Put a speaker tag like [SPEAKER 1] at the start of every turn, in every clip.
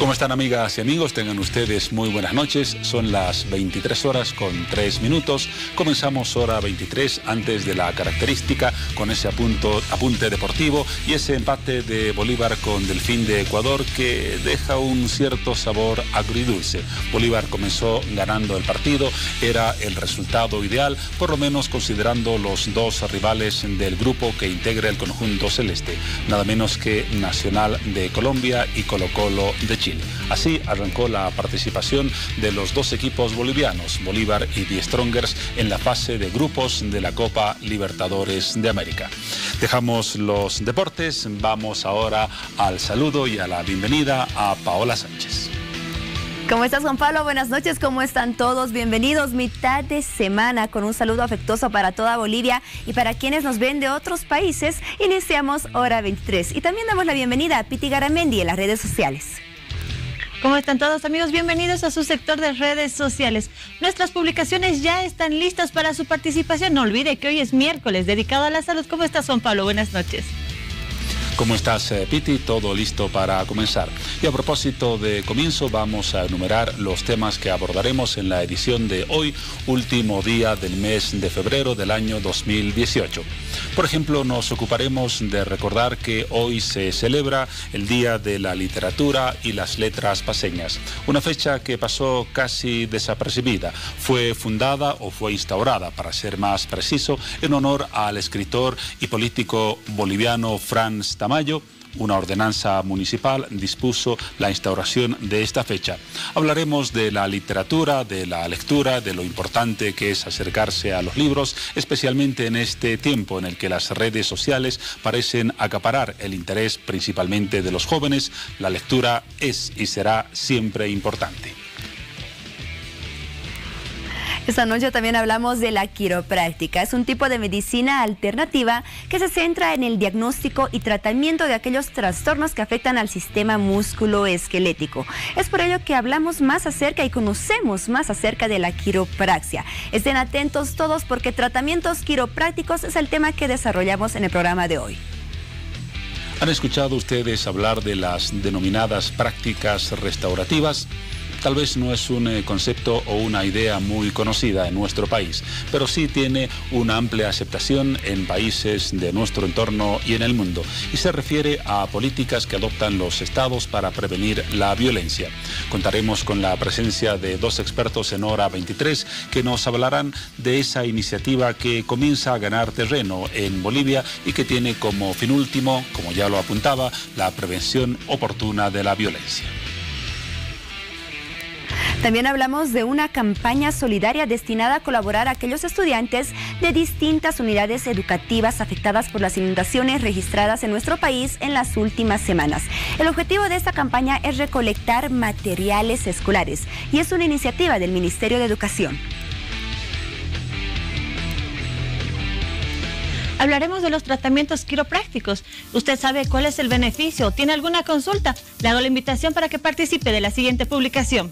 [SPEAKER 1] ¿Cómo están, amigas y amigos? Tengan ustedes muy buenas noches. Son las 23 horas con 3 minutos. Comenzamos hora 23 antes de la característica con ese apunte deportivo y ese empate de Bolívar con Delfín de Ecuador que deja un cierto sabor agridulce. Bolívar comenzó ganando el partido, era el resultado ideal, por lo menos considerando los dos rivales del grupo que integra el conjunto celeste, nada menos que Nacional de Colombia y Colo-Colo de Chile. Así arrancó la participación de los dos equipos bolivianos, Bolívar y The Strongers, en la fase de grupos de la Copa Libertadores de América. Dejamos los deportes, vamos ahora al saludo y a la bienvenida a Paola Sánchez.
[SPEAKER 2] ¿Cómo estás, Juan Pablo? Buenas noches, ¿cómo están todos? Bienvenidos, mitad de semana, con un saludo afectuoso para toda Bolivia y para quienes nos ven de otros países. Iniciamos hora 23 y también damos la bienvenida a Piti Garamendi en las redes sociales.
[SPEAKER 3] ¿Cómo están todos, amigos? Bienvenidos a su sector de redes sociales. Nuestras publicaciones ya están listas para su participación. No olvide que hoy es miércoles dedicado a la salud. ¿Cómo estás, Juan Pablo? Buenas noches.
[SPEAKER 1] ¿Cómo estás, Piti? Todo listo para comenzar. Y a propósito de comienzo, vamos a enumerar los temas que abordaremos en la edición de hoy, último día del mes de febrero del año 2018. Por ejemplo, nos ocuparemos de recordar que hoy se celebra el Día de la Literatura y las Letras Paceñas, una fecha que pasó casi desapercibida. Fue fundada o fue instaurada, para ser más preciso, en honor al escritor y político boliviano Franz Tamayo. Una ordenanza municipal dispuso la instauración de esta fecha. Hablaremos de la literatura, de la lectura, de lo importante que es acercarse a los libros, especialmente en este tiempo en el que las redes sociales parecen acaparar el interés principalmente de los jóvenes. La lectura es y será siempre importante.
[SPEAKER 2] Esta noche también hablamos de la quiropráctica. Es un tipo de medicina alternativa que se centra en el diagnóstico y tratamiento de aquellos trastornos que afectan al sistema musculoesquelético. Es por ello que hablamos más acerca y conocemos más acerca de la quiropraxia. Estén atentos todos porque tratamientos quiroprácticos es el tema que desarrollamos en el programa de hoy.
[SPEAKER 1] ¿Han escuchado ustedes hablar de las denominadas prácticas restaurativas? Tal vez no es un concepto o una idea muy conocida en nuestro país, pero sí tiene una amplia aceptación en países de nuestro entorno y en el mundo, y se refiere a políticas que adoptan los estados para prevenir la violencia. Contaremos con la presencia de dos expertos en hora 23 que nos hablarán de esa iniciativa que comienza a ganar terreno en Bolivia y que tiene como fin último, como ya lo apuntaba, la prevención oportuna de la violencia.
[SPEAKER 2] También hablamos de una campaña solidaria destinada a colaborar a aquellos estudiantes de distintas unidades educativas afectadas por las inundaciones registradas en nuestro país en las últimas semanas. El objetivo de esta campaña es recolectar materiales escolares y es una iniciativa del Ministerio de Educación.
[SPEAKER 3] Hablaremos de los tratamientos quiroprácticos. ¿Usted sabe cuál es el beneficio? ¿Tiene alguna consulta? Le hago la invitación para que participe de la siguiente publicación.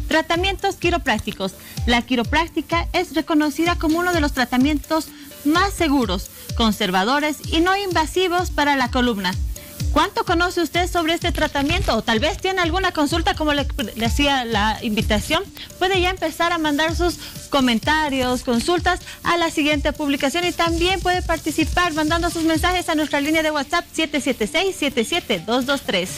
[SPEAKER 3] Tratamientos quiroprácticos. La quiropráctica es reconocida como uno de los tratamientos más seguros, conservadores y no invasivos para la columna. ¿Cuánto conoce usted sobre este tratamiento? O tal vez tiene alguna consulta, como le hacía la invitación. Puede ya empezar a mandar sus comentarios, consultas a la siguiente publicación y también puede participar mandando sus mensajes a nuestra línea de WhatsApp 776-77223.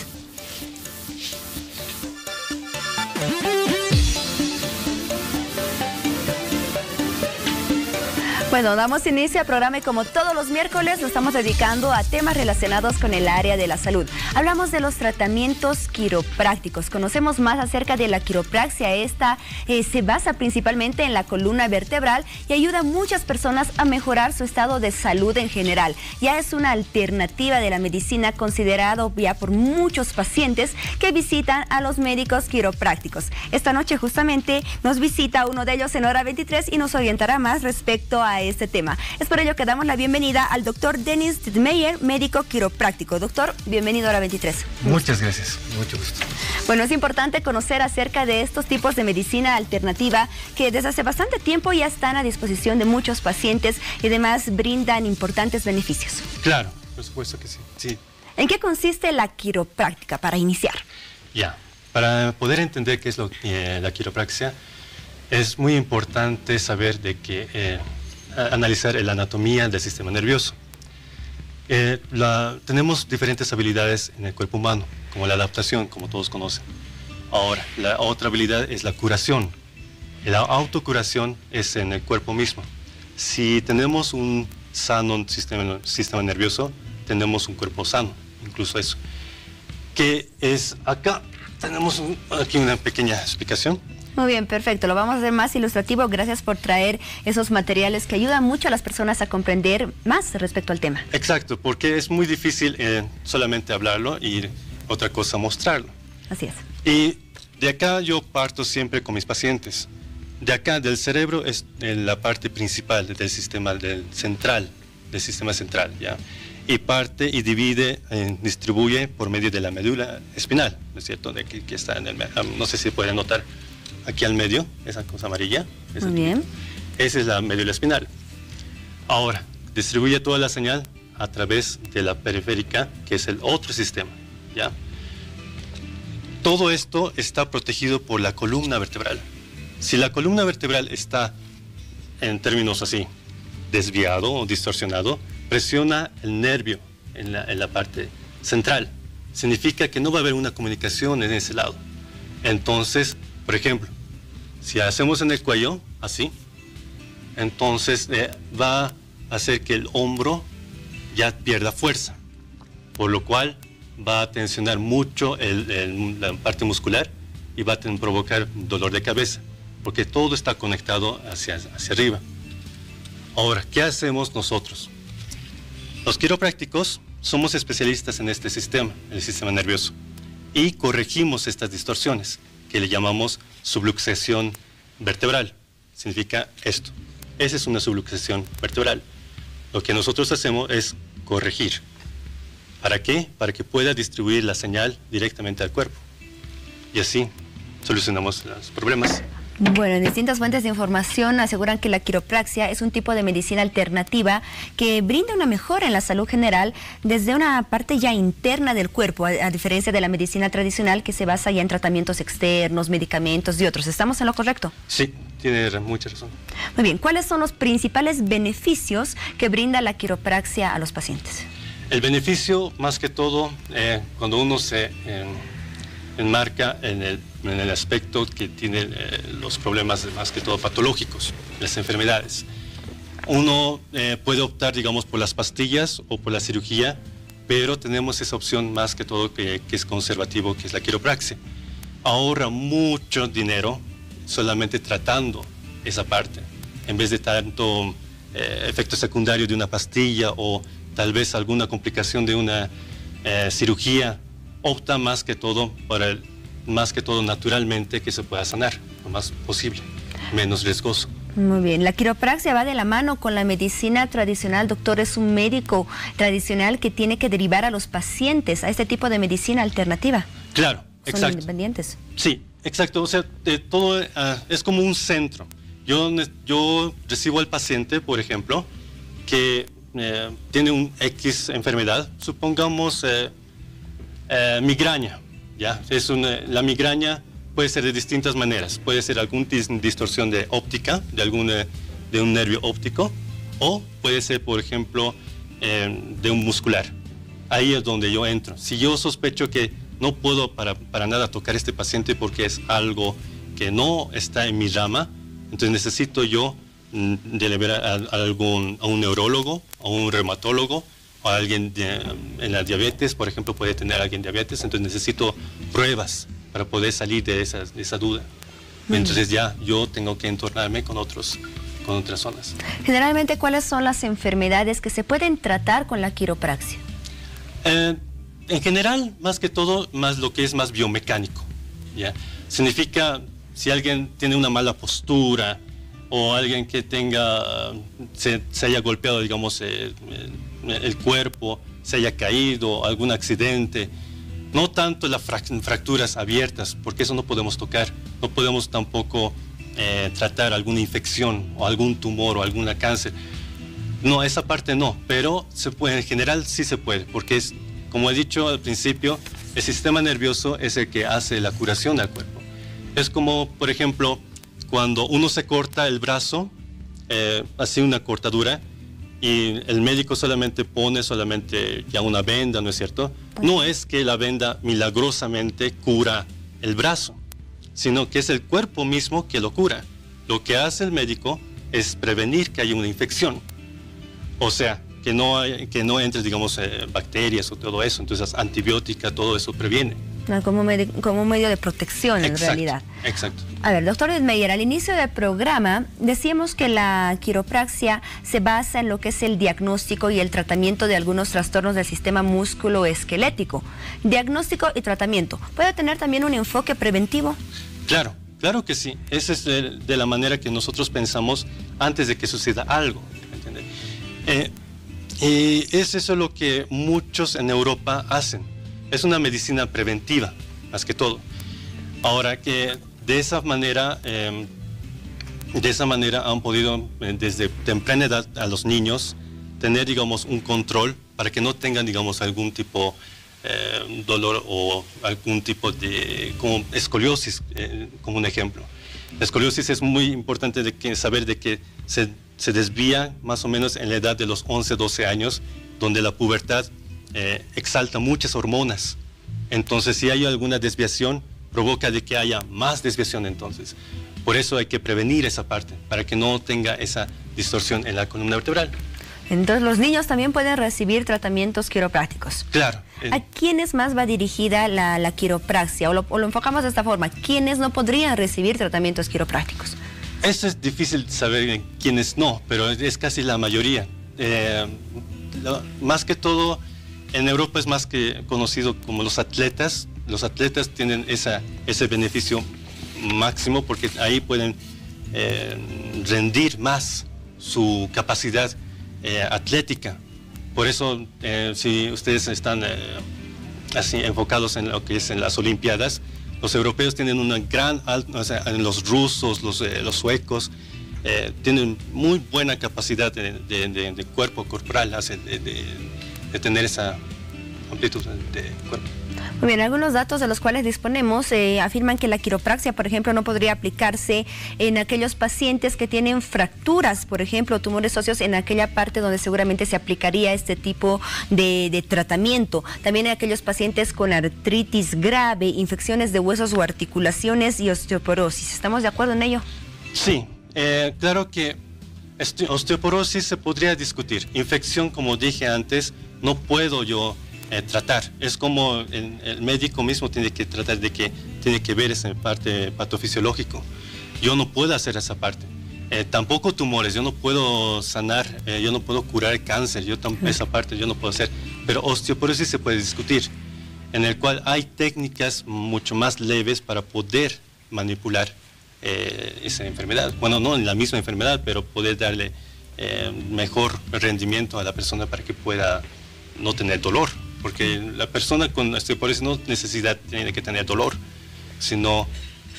[SPEAKER 2] Bueno, damos inicio al programa y como todos los miércoles lo estamos dedicando a temas relacionados con el área de la salud. Hablamos de los tratamientos quiroprácticos. Conocemos más acerca de la quiropraxia. Esta se basa principalmente en la columna vertebral y ayuda a muchas personas a mejorar su estado de salud en general. Ya es una alternativa de la medicina considerada ya por muchos pacientes que visitan a los médicos quiroprácticos. Esta noche justamente nos visita uno de ellos en hora 23 y nos orientará más respecto a este tema. Es por ello que damos la bienvenida al doctor Dennis Meyer, médico quiropráctico. Doctor, bienvenido a hora 23.
[SPEAKER 4] Muchas gracias, mucho gusto.
[SPEAKER 2] Bueno, es importante conocer acerca de estos tipos de medicina alternativa que desde hace bastante tiempo ya están a disposición de muchos pacientes y además brindan importantes beneficios.
[SPEAKER 4] Claro, por supuesto que sí.
[SPEAKER 2] ¿En qué consiste la quiropráctica para iniciar?
[SPEAKER 4] Ya. Para poder entender qué es la quiropraxia, es muy importante saber de que analizar la anatomía del sistema nervioso. Tenemos diferentes habilidades en el cuerpo humano, como la adaptación, como todos conocen. Ahora, la otra habilidad es la curación. La autocuración es en el cuerpo mismo. Si tenemos un sano sistema nervioso, tenemos un cuerpo sano, incluso eso. Que es acá, tenemos aquí una pequeña explicación.
[SPEAKER 2] Muy bien, perfecto. Lo vamos a hacer más ilustrativo. Gracias por traer esos materiales que ayudan mucho a las personas a comprender más respecto al tema.
[SPEAKER 4] Exacto, porque es muy difícil solamente hablarlo y otra cosa mostrarlo.
[SPEAKER 2] Así es.
[SPEAKER 4] Y de acá yo parto siempre con mis pacientes. De acá, del cerebro, es la parte principal del sistema central, ¿ya? Y parte y divide, distribuye por medio de la médula espinal, ¿no es cierto? De que está en el, no sé si pueden notar aquí al medio, esa cosa amarilla.
[SPEAKER 2] Muy bien.
[SPEAKER 4] Esa es la médula espinal. Ahora, distribuye toda la señal a través de la periférica, que es el otro sistema, ¿ya? Todo esto está protegido por la columna vertebral. Si la columna vertebral está, en términos así, desviado o distorsionado, presiona el nervio en la parte central. Significa que no va a haber una comunicación en ese lado. Entonces, por ejemplo, si hacemos en el cuello, así, entonces va a hacer que el hombro ya pierda fuerza, por lo cual va a tensionar mucho la parte muscular y va a provocar dolor de cabeza, porque todo está conectado hacia arriba. Ahora, ¿qué hacemos nosotros? Los quiroprácticos somos especialistas en este sistema, el sistema nervioso, y corregimos estas distorsiones, que le llamamos subluxación vertebral. Significa esto. Esa es una subluxación vertebral. Lo que nosotros hacemos es corregir. ¿Para qué? Para que pueda distribuir la señal directamente al cuerpo. Y así solucionamos los problemas.
[SPEAKER 2] Bueno, distintas fuentes de información aseguran que la quiropraxia es un tipo de medicina alternativa que brinda una mejora en la salud general desde una parte ya interna del cuerpo, a diferencia de la medicina tradicional que se basa ya en tratamientos externos, medicamentos y otros. ¿Estamos en lo correcto?
[SPEAKER 4] Sí, tiene mucha razón.
[SPEAKER 2] Muy bien, ¿cuáles son los principales beneficios que brinda la quiropraxia a los pacientes?
[SPEAKER 4] El beneficio, más que todo, cuando uno se enmarca en el aspecto que tiene los problemas más que todo patológicos, las enfermedades. Uno puede optar, digamos, por las pastillas o por la cirugía, pero tenemos esa opción más que todo que es conservativo, que es la quiropraxia. Ahorra mucho dinero solamente tratando esa parte, en vez de tanto efecto secundario de una pastilla o tal vez alguna complicación de una cirugía. Opta más que todo naturalmente que se pueda sanar lo más posible, menos riesgoso.
[SPEAKER 2] Muy bien, la quiropraxia va de la mano con la medicina tradicional. Doctor, es un médico tradicional que tiene que derivar a los pacientes a este tipo de medicina alternativa.
[SPEAKER 4] Claro, exacto.
[SPEAKER 2] ¿Son independientes?
[SPEAKER 4] Sí, exacto. O sea, todo es como un centro. Yo recibo al paciente, por ejemplo, que tiene un X enfermedad, supongamos migraña, ¿ya? La migraña puede ser de distintas maneras. Puede ser alguna distorsión de óptica, de un nervio óptico, o puede ser, por ejemplo, de un muscular. Ahí es donde yo entro. Si yo sospecho que no puedo para nada tocar a este paciente porque es algo que no está en mi rama, entonces necesito yo delegar a un neurólogo, a un reumatólogo, o alguien en la diabetes, por ejemplo, puede tener alguien diabetes, entonces necesito pruebas para poder salir de esa duda. Entonces ya yo tengo que entornarme con otras zonas.
[SPEAKER 2] Generalmente, ¿cuáles son las enfermedades que se pueden tratar con la quiropraxia?
[SPEAKER 4] En general, más que todo, más lo que es más biomecánico, ¿ya? Significa, si alguien tiene una mala postura, o alguien que se haya golpeado, digamos, el cuerpo, se haya caído, algún accidente. No tanto las fracturas abiertas, porque eso no podemos tocar. No podemos tampoco tratar alguna infección o algún tumor o algún cáncer. No, esa parte no, pero se puede, en general sí se puede, porque es, como he dicho al principio, El sistema nervioso es el que hace la curación del cuerpo. Es como, por ejemplo, cuando uno se corta el brazo, así una cortadura, y el médico solamente pone ya una venda, ¿no es cierto? No es que la venda milagrosamente cura el brazo, sino que es el cuerpo mismo que lo cura. Lo que hace el médico es prevenir que haya una infección. O sea, que no entre, digamos, bacterias o todo eso. Entonces, antibiótica, todo eso previene.
[SPEAKER 2] Como un medio de protección, en realidad.
[SPEAKER 4] Exacto.
[SPEAKER 2] A ver, doctor Meyer, al inicio del programa decíamos que la quiropraxia se basa en lo que es el diagnóstico y el tratamiento de algunos trastornos del sistema músculo-esquelético. Diagnóstico y tratamiento. ¿Puede tener también un enfoque preventivo?
[SPEAKER 4] Claro, claro que sí. Esa es de la manera que nosotros pensamos antes de que suceda algo. ¿Entiendes? Y es eso lo que muchos en Europa hacen. Es una medicina preventiva, más que todo. Ahora que de esa manera han podido desde temprana edad a los niños tener, digamos, un control para que no tengan, digamos, algún tipo de dolor o algún tipo de como escoliosis, como un ejemplo. La escoliosis es muy importante saber de que se desvía más o menos en la edad de los 11, 12 años, donde la pubertad exalta muchas hormonas. Entonces, si hay alguna desviación, provoca de que haya más desviación entonces. Por eso hay que prevenir esa parte, para que no tenga esa distorsión en la columna vertebral.
[SPEAKER 2] Entonces, los niños también pueden recibir tratamientos quiroprácticos.
[SPEAKER 4] Claro.
[SPEAKER 2] ¿A quiénes más va dirigida la quiropraxia? O lo enfocamos de esta forma. ¿Quiénes no podrían recibir tratamientos quiroprácticos?
[SPEAKER 4] Eso es difícil saber quiénes no, pero es casi la mayoría. Más que todo, en Europa es más que conocido como los atletas. Los atletas tienen ese beneficio máximo porque ahí pueden rendir más su capacidad atlética. Por eso, si ustedes están así enfocados en lo que es en las Olimpiadas, los europeos tienen una gran, o sea, los rusos, los suecos, tienen muy buena capacidad de cuerpo corporal, de tener esa amplitud de cuerpo.
[SPEAKER 2] Muy bien, algunos datos de los cuales disponemos afirman que la quiropraxia, por ejemplo, no podría aplicarse en aquellos pacientes que tienen fracturas, por ejemplo, tumores óseos, en aquella parte donde seguramente se aplicaría este tipo de tratamiento. También en aquellos pacientes con artritis grave, infecciones de huesos o articulaciones y osteoporosis. ¿Estamos de acuerdo en ello? Sí,
[SPEAKER 4] claro que osteoporosis se podría discutir. Infección, como dije antes, no puedo yo tratar. Es como el médico mismo tiene que tratar de que tiene que ver esa parte patofisiológico. Yo no puedo hacer esa parte. Tampoco tumores, yo no puedo sanar, yo no puedo curar cáncer, esa parte yo no puedo hacer. Pero osteoporosis se puede discutir, en el cual hay técnicas mucho más leves para poder manipular esa enfermedad. Bueno, no en la misma enfermedad, pero poder darle mejor rendimiento a la persona para que pueda no tener dolor. Porque la persona con osteoporosis no tiene que tener dolor, sino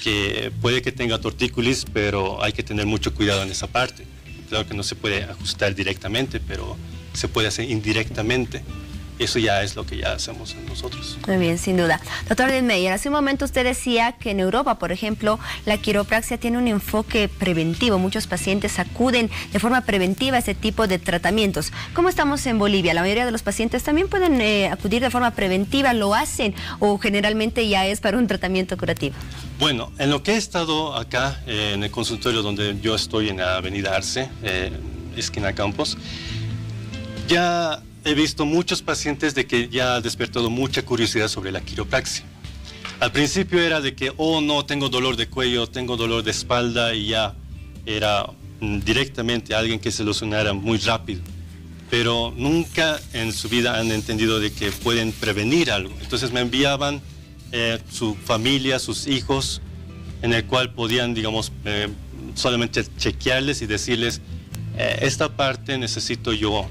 [SPEAKER 4] que puede que tenga tortícolis, pero hay que tener mucho cuidado en esa parte. Claro que no se puede ajustar directamente, pero se puede hacer indirectamente. Eso ya es lo que ya hacemos nosotros.
[SPEAKER 2] Muy bien, sin duda. Doctor Meyer, hace un momento usted decía que en Europa, por ejemplo, la quiropraxia tiene un enfoque preventivo. Muchos pacientes acuden de forma preventiva a ese tipo de tratamientos. ¿Cómo estamos en Bolivia? ¿La mayoría de los pacientes también pueden acudir de forma preventiva? ¿Lo hacen o generalmente ya es para un tratamiento curativo?
[SPEAKER 4] Bueno, en lo que he estado acá, en el consultorio donde yo estoy en la Avenida Arce, esquina Campos, ya he visto muchos pacientes de que ya ha despertado mucha curiosidad sobre la quiropraxia. Al principio era de que, oh no, tengo dolor de cuello, tengo dolor de espalda, y ya era directamente alguien que se solucionara muy rápido. Pero nunca en su vida han entendido de que pueden prevenir algo. Entonces me enviaban su familia, sus hijos, en el cual podían, digamos, solamente chequearles y decirles, esta parte necesito yo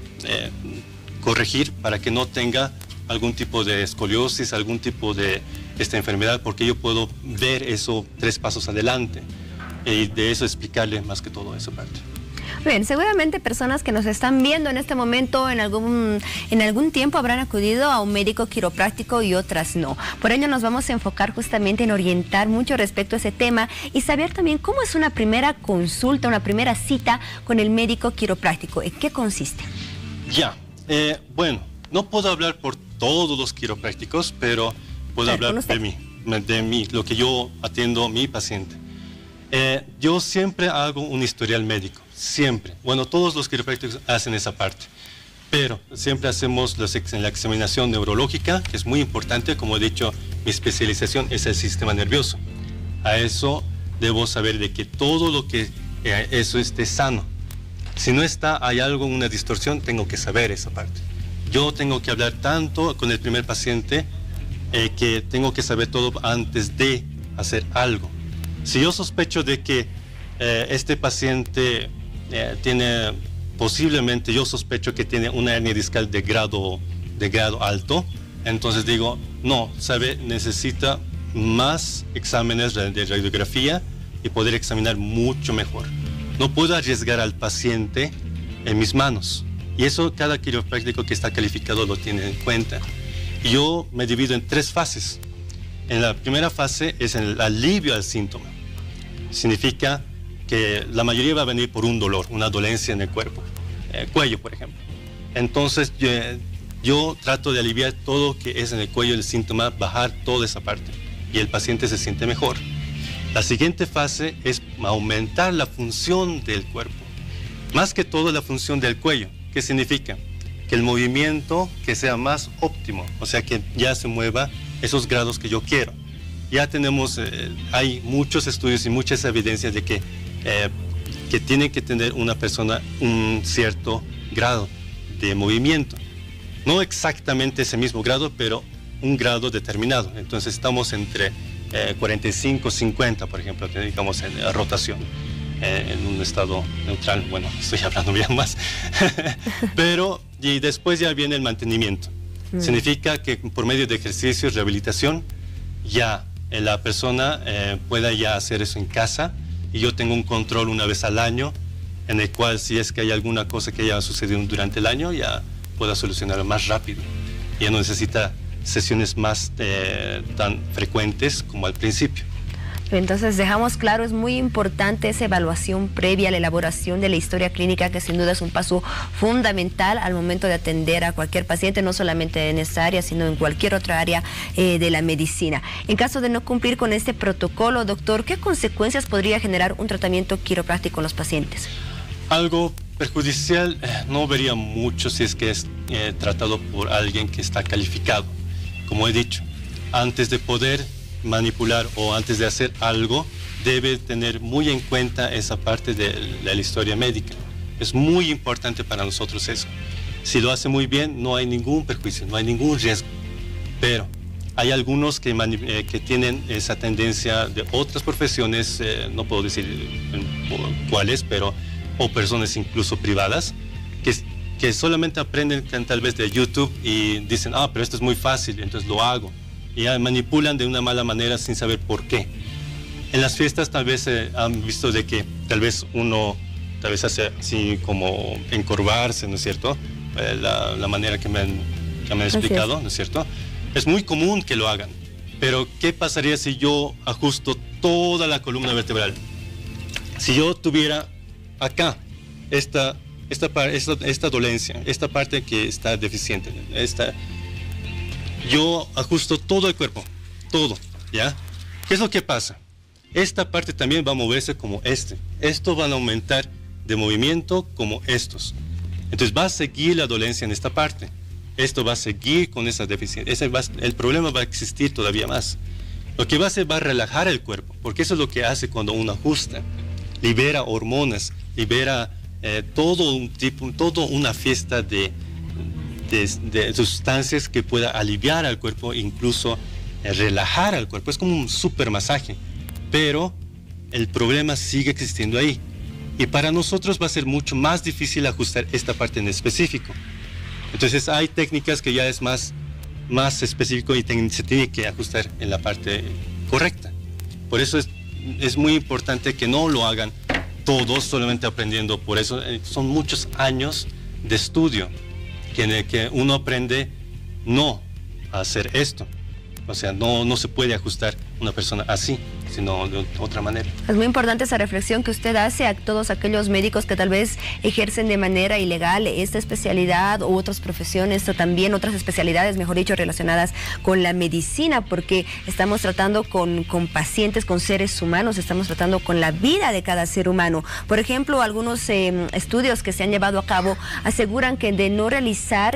[SPEAKER 4] corregir para que no tenga algún tipo de escoliosis, algún tipo de esta enfermedad, porque yo puedo ver eso 3 pasos adelante y de eso explicarle más que todo esa parte.
[SPEAKER 2] Bien, seguramente personas que nos están viendo en este momento en algún tiempo habrán acudido a un médico quiropráctico y otras no. Por ello nos vamos a enfocar justamente en orientar mucho respecto a ese tema y saber también cómo es una primera consulta, una primera cita con el médico quiropráctico. ¿En qué consiste?
[SPEAKER 4] Ya, bueno, no puedo hablar por todos los quiroprácticos, pero puedo hablar de mí, lo que yo atiendo a mi paciente. Yo siempre hago un historial médico, siempre. Bueno, todos los quiroprácticos hacen esa parte, pero siempre hacemos la examinación neurológica, que es muy importante. Como he dicho, mi especialización es el sistema nervioso. A eso debo saber de que todo lo que eso esté sano. Si no está, hay algo, una distorsión, tengo que saber esa parte. Yo tengo que hablar tanto con el primer paciente que tengo que saber todo antes de hacer algo. Si yo sospecho de que este paciente tiene, posiblemente yo sospecho que tiene una hernia discal de grado alto, entonces digo, no, sabe, necesita más exámenes de radiografía y poder examinar mucho mejor. No puedo arriesgar al paciente en mis manos. Y eso cada quiropráctico que está calificado lo tiene en cuenta. Yo me divido en 3 fases. En la primera fase es el alivio al síntoma. Significa que la mayoría va a venir por un dolor, una dolencia en el cuerpo, cuello, por ejemplo. Entonces yo trato de aliviar todo lo que es en el cuello el síntoma, bajar toda esa parte y el paciente se siente mejor. La siguiente fase es aumentar la función del cuerpo, más que todo la función del cuello. ¿Qué significa? Que el movimiento que sea más óptimo, o sea, que ya se mueva esos grados que yo quiero. Ya tenemos, hay muchos estudios y muchas evidencias de que tiene que tener una persona un cierto grado de movimiento. No exactamente ese mismo grado, pero un grado determinado. Entonces estamos entre 45, 50, por ejemplo, digamos en rotación. En un estado neutral, bueno, estoy hablando bien más, pero y después ya viene el mantenimiento. Significa que por medio de ejercicios, rehabilitación, ya la persona pueda ya hacer eso en casa y yo tengo un control una vez al año en el cual si es que hay alguna cosa que haya sucedido durante el año ya pueda solucionarlo más rápido. Ya no necesita sesiones más tan frecuentes como al principio.
[SPEAKER 2] Entonces dejamos claro, es muy importante esa evaluación previa a la elaboración de la historia clínica, que sin duda es un paso fundamental al momento de atender a cualquier paciente, no solamente en esta área, sino en cualquier otra área de la medicina. En caso de no cumplir con este protocolo, doctor, ¿qué consecuencias podría generar un tratamiento quiropráctico en los pacientes?
[SPEAKER 4] Algo perjudicial no vería mucho si es que es tratado por alguien que está calificado. Como he dicho, antes de poder manipular o antes de hacer algo, debe tener muy en cuenta esa parte de la historia médica. Es muy importante para nosotros eso. Si lo hace muy bien, no hay ningún perjuicio, no hay ningún riesgo. Pero hay algunos que tienen esa tendencia de otras profesiones, no puedo decir cuáles, pero o personas incluso privadas, que solamente aprenden tal vez de YouTube y dicen, pero esto es muy fácil, entonces lo hago. Y manipulan de una mala manera sin saber por qué. En las fiestas tal vez han visto de que tal vez uno hace así como encorvarse, ¿no es cierto? La manera que me han explicado, ¿no es cierto? Es muy común que lo hagan, pero ¿qué pasaría si yo ajusto toda la columna vertebral? Si yo tuviera acá esta dolencia, esta parte que está deficiente, yo ajusto todo el cuerpo, todo, ¿ya? ¿Qué es lo que pasa? Esta parte también va a moverse como Estos van a aumentar de movimiento como estos. Entonces va a seguir la dolencia en esta parte. Esto va a seguir con esa deficiencia. El problema va a existir todavía más. Lo que va a hacer va a relajar el cuerpo, porque eso es lo que hace cuando uno ajusta. Libera hormonas, libera toda una fiesta de sustancias que pueda aliviar al cuerpo, incluso relajar al cuerpo. Es como un super masaje, pero el problema sigue existiendo ahí. Y para nosotros va a ser mucho más difícil ajustar esta parte en específico. Entonces hay técnicas que ya es más específico y se tiene que ajustar en la parte correcta. Por eso es muy importante que no lo hagan todos solamente aprendiendo. Por eso son muchos años de estudio en el que uno aprende no a hacer esto. O sea, no se puede ajustar una persona así, sino de otra manera.
[SPEAKER 2] Es muy importante esa reflexión que usted hace a todos aquellos médicos que tal vez ejercen de manera ilegal esta especialidad o otras profesiones o también otras especialidades, mejor dicho, relacionadas con la medicina, porque estamos tratando con pacientes, con seres humanos, estamos tratando con la vida de cada ser humano. Por ejemplo, algunos estudios que se han llevado a cabo aseguran que de no realizar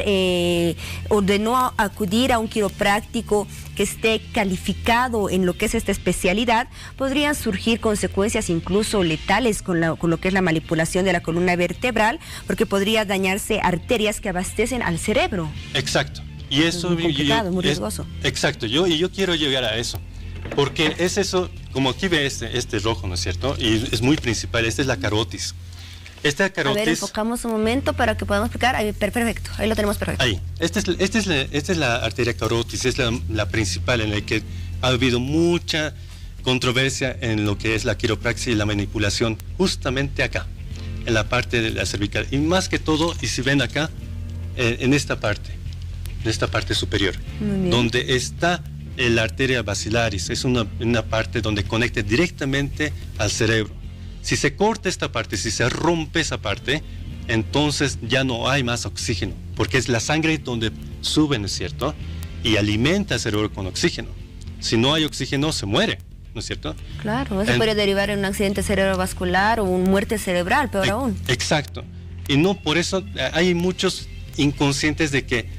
[SPEAKER 2] o de no acudir a un quiropráctico que esté calificado en lo que es esta especialidad, podrían surgir consecuencias incluso letales con lo que es la manipulación de la columna vertebral, porque podría dañarse arterias que abastecen al cerebro.
[SPEAKER 4] Exacto. Y eso
[SPEAKER 2] es muy complicado, muy riesgoso.
[SPEAKER 4] Exacto. Yo quiero llegar a eso, porque es eso, como aquí ve este rojo, ¿no es cierto? Y es muy principal, esta es la carotis. Esta carotis...
[SPEAKER 2] A ver, enfocamos un momento para que podamos explicar. Ahí, perfecto, ahí lo tenemos perfecto.
[SPEAKER 4] Ahí, esta es la arteria carotis, es la principal en la que ha habido mucha controversia en lo que es la quiropraxia y la manipulación, justamente acá, en la parte de la cervical. Y más que todo, y si ven acá, en esta parte superior, donde está la arteria basilaris, es una parte donde conecta directamente al cerebro. Si se corta esta parte, si se rompe esa parte, entonces ya no hay más oxígeno, porque es la sangre donde sube, ¿no es cierto? Y alimenta al cerebro con oxígeno. Si no hay oxígeno, se muere, ¿no es cierto?
[SPEAKER 2] Claro, eso podría derivar en un accidente cerebrovascular o una muerte cerebral, peor aún.
[SPEAKER 4] Exacto. Y no, por eso hay muchos inconscientes de que,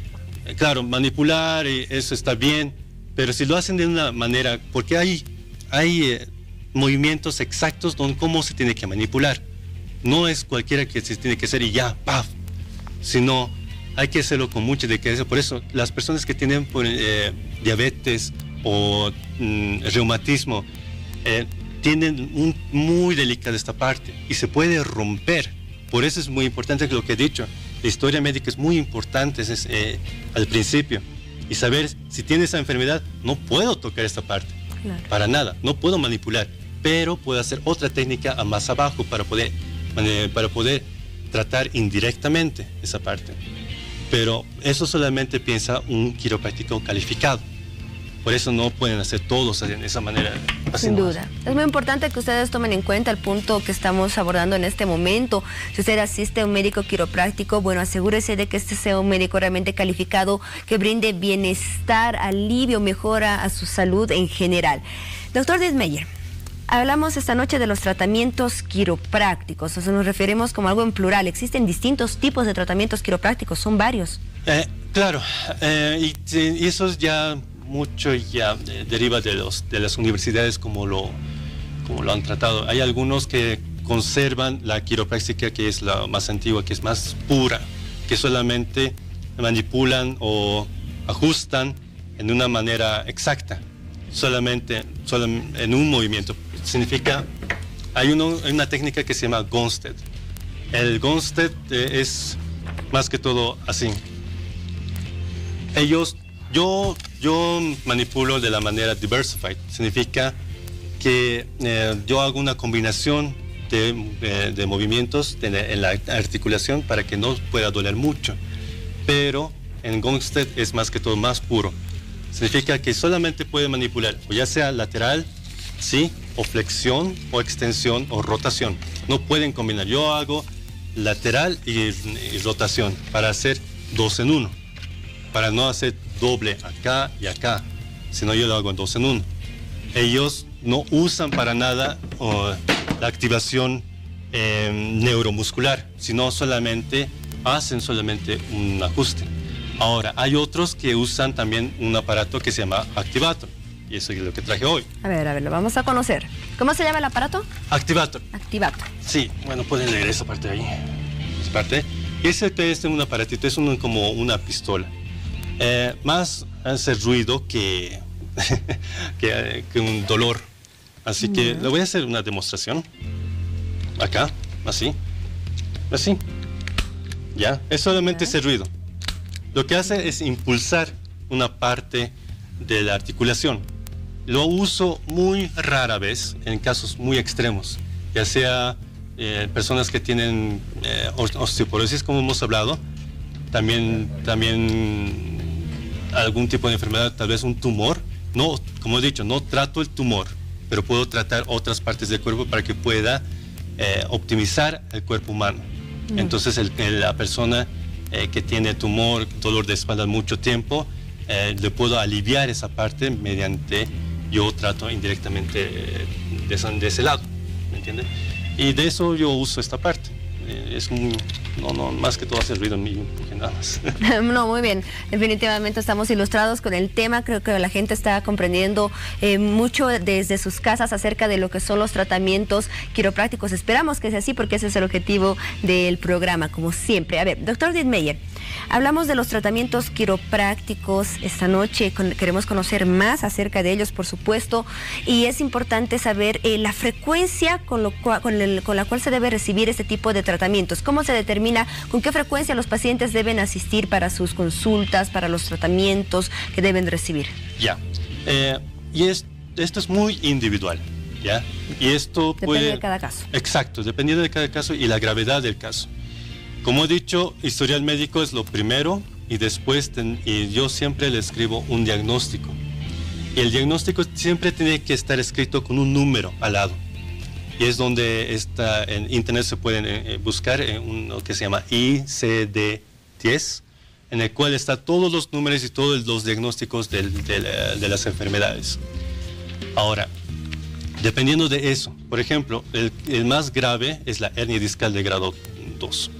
[SPEAKER 4] claro, manipular, eso está bien, pero si lo hacen de una manera, porque hay movimientos exactos donde cómo se tiene que manipular. No es cualquiera que se tiene que hacer y ya, ¡paf! Sino hay que hacerlo con mucha delicadeza. Por eso las personas que tienen diabetes o reumatismo tienen muy delicada esta parte y se puede romper. Por eso es muy importante lo que he dicho. La historia médica es muy importante al principio. Y saber si tiene esa enfermedad, no puedo tocar esta parte. Claro. Para nada, no puedo manipular. Pero puedo hacer otra técnica a más abajo para poder tratar indirectamente esa parte. Pero eso solamente piensa un quiropráctico calificado. Por eso no pueden hacer todos de esa manera.
[SPEAKER 2] Sin duda. Es muy importante que ustedes tomen en cuenta el punto que estamos abordando en este momento. Si usted asiste a un médico quiropráctico, bueno, asegúrese de que este sea un médico realmente calificado, que brinde bienestar, alivio, mejora a su salud en general. Doctor Dittmeyer, hablamos esta noche de los tratamientos quiroprácticos, o sea, nos referimos como algo en plural. Existen distintos tipos de tratamientos quiroprácticos, son varios.
[SPEAKER 4] Claro, y eso es ya mucho deriva de las universidades como lo han tratado. Hay algunos que conservan la quiropráctica, que es la más antigua, que es más pura, que solamente manipulan o ajustan en una manera exacta, solamente en un movimiento. Significa, hay una técnica que se llama Gonstead. El Gonstead es más que todo así. Yo manipulo de la manera diversified. Significa que yo hago una combinación de movimientos en la articulación para que no pueda doler mucho. Pero en Gonstead es más que todo más puro. Significa que solamente puede manipular, o ya sea lateral, sí, o flexión, o extensión, o rotación. No pueden combinar. Yo hago lateral y rotación para hacer 2 en 1. Para no hacer doble acá y acá, sino yo lo hago en 2 en 1. Ellos no usan para nada la activación neuromuscular, sino hacen solamente un ajuste. Ahora, hay otros que usan también un aparato que se llama Activator, y eso es lo que traje hoy. A
[SPEAKER 2] ver, lo vamos a conocer. ¿Cómo se llama el aparato?
[SPEAKER 4] Activator.
[SPEAKER 2] Activator.
[SPEAKER 4] Sí, bueno, pueden leer esa parte de ahí. Esa parte. Ese es un aparatito, es como una pistola. Más hace ruido que un dolor. Así que le voy a hacer una demostración. Acá, así. Así. Ya, es solamente ese ruido. Lo que hace es impulsar una parte de la articulación. Lo uso muy rara vez en casos muy extremos, ya sea personas que tienen osteoporosis, como hemos hablado, también algún tipo de enfermedad, tal vez un tumor. No, como he dicho, no trato el tumor, pero puedo tratar otras partes del cuerpo para que pueda optimizar el cuerpo humano. Entonces la persona que tiene tumor, dolor de espalda mucho tiempo, le puedo aliviar esa parte mediante, yo trato indirectamente de ese lado, ¿me entiende? Y de eso yo uso esta parte. Es no, más que todo hace ruido en mí, porque nada más.
[SPEAKER 2] No, muy bien. Definitivamente estamos ilustrados con el tema. Creo que la gente está comprendiendo mucho desde sus casas acerca de lo que son los tratamientos quiroprácticos. Esperamos que sea así, porque ese es el objetivo del programa, como siempre. A ver, doctor Dittmeyer, hablamos de los tratamientos quiroprácticos esta noche. Queremos conocer más acerca de ellos, por supuesto, y es importante saber la frecuencia con la cual se debe recibir este tipo de tratamientos. ¿Cómo se determina con qué frecuencia los pacientes deben asistir para sus consultas, para los tratamientos que deben recibir?
[SPEAKER 4] Ya, y esto es muy individual, ¿ya? Y esto
[SPEAKER 2] depende de cada caso.
[SPEAKER 4] Exacto, dependiendo de cada caso y la gravedad del caso. Como he dicho, historial médico es lo primero, y después y yo siempre le escribo un diagnóstico. Y el diagnóstico siempre tiene que estar escrito con un número al lado. Y es donde en internet se pueden buscar uno que se llama ICD-10, en el cual están todos los números y todos los diagnósticos de las enfermedades. Ahora, dependiendo de eso, por ejemplo, el más grave es la hernia discal de grado 2.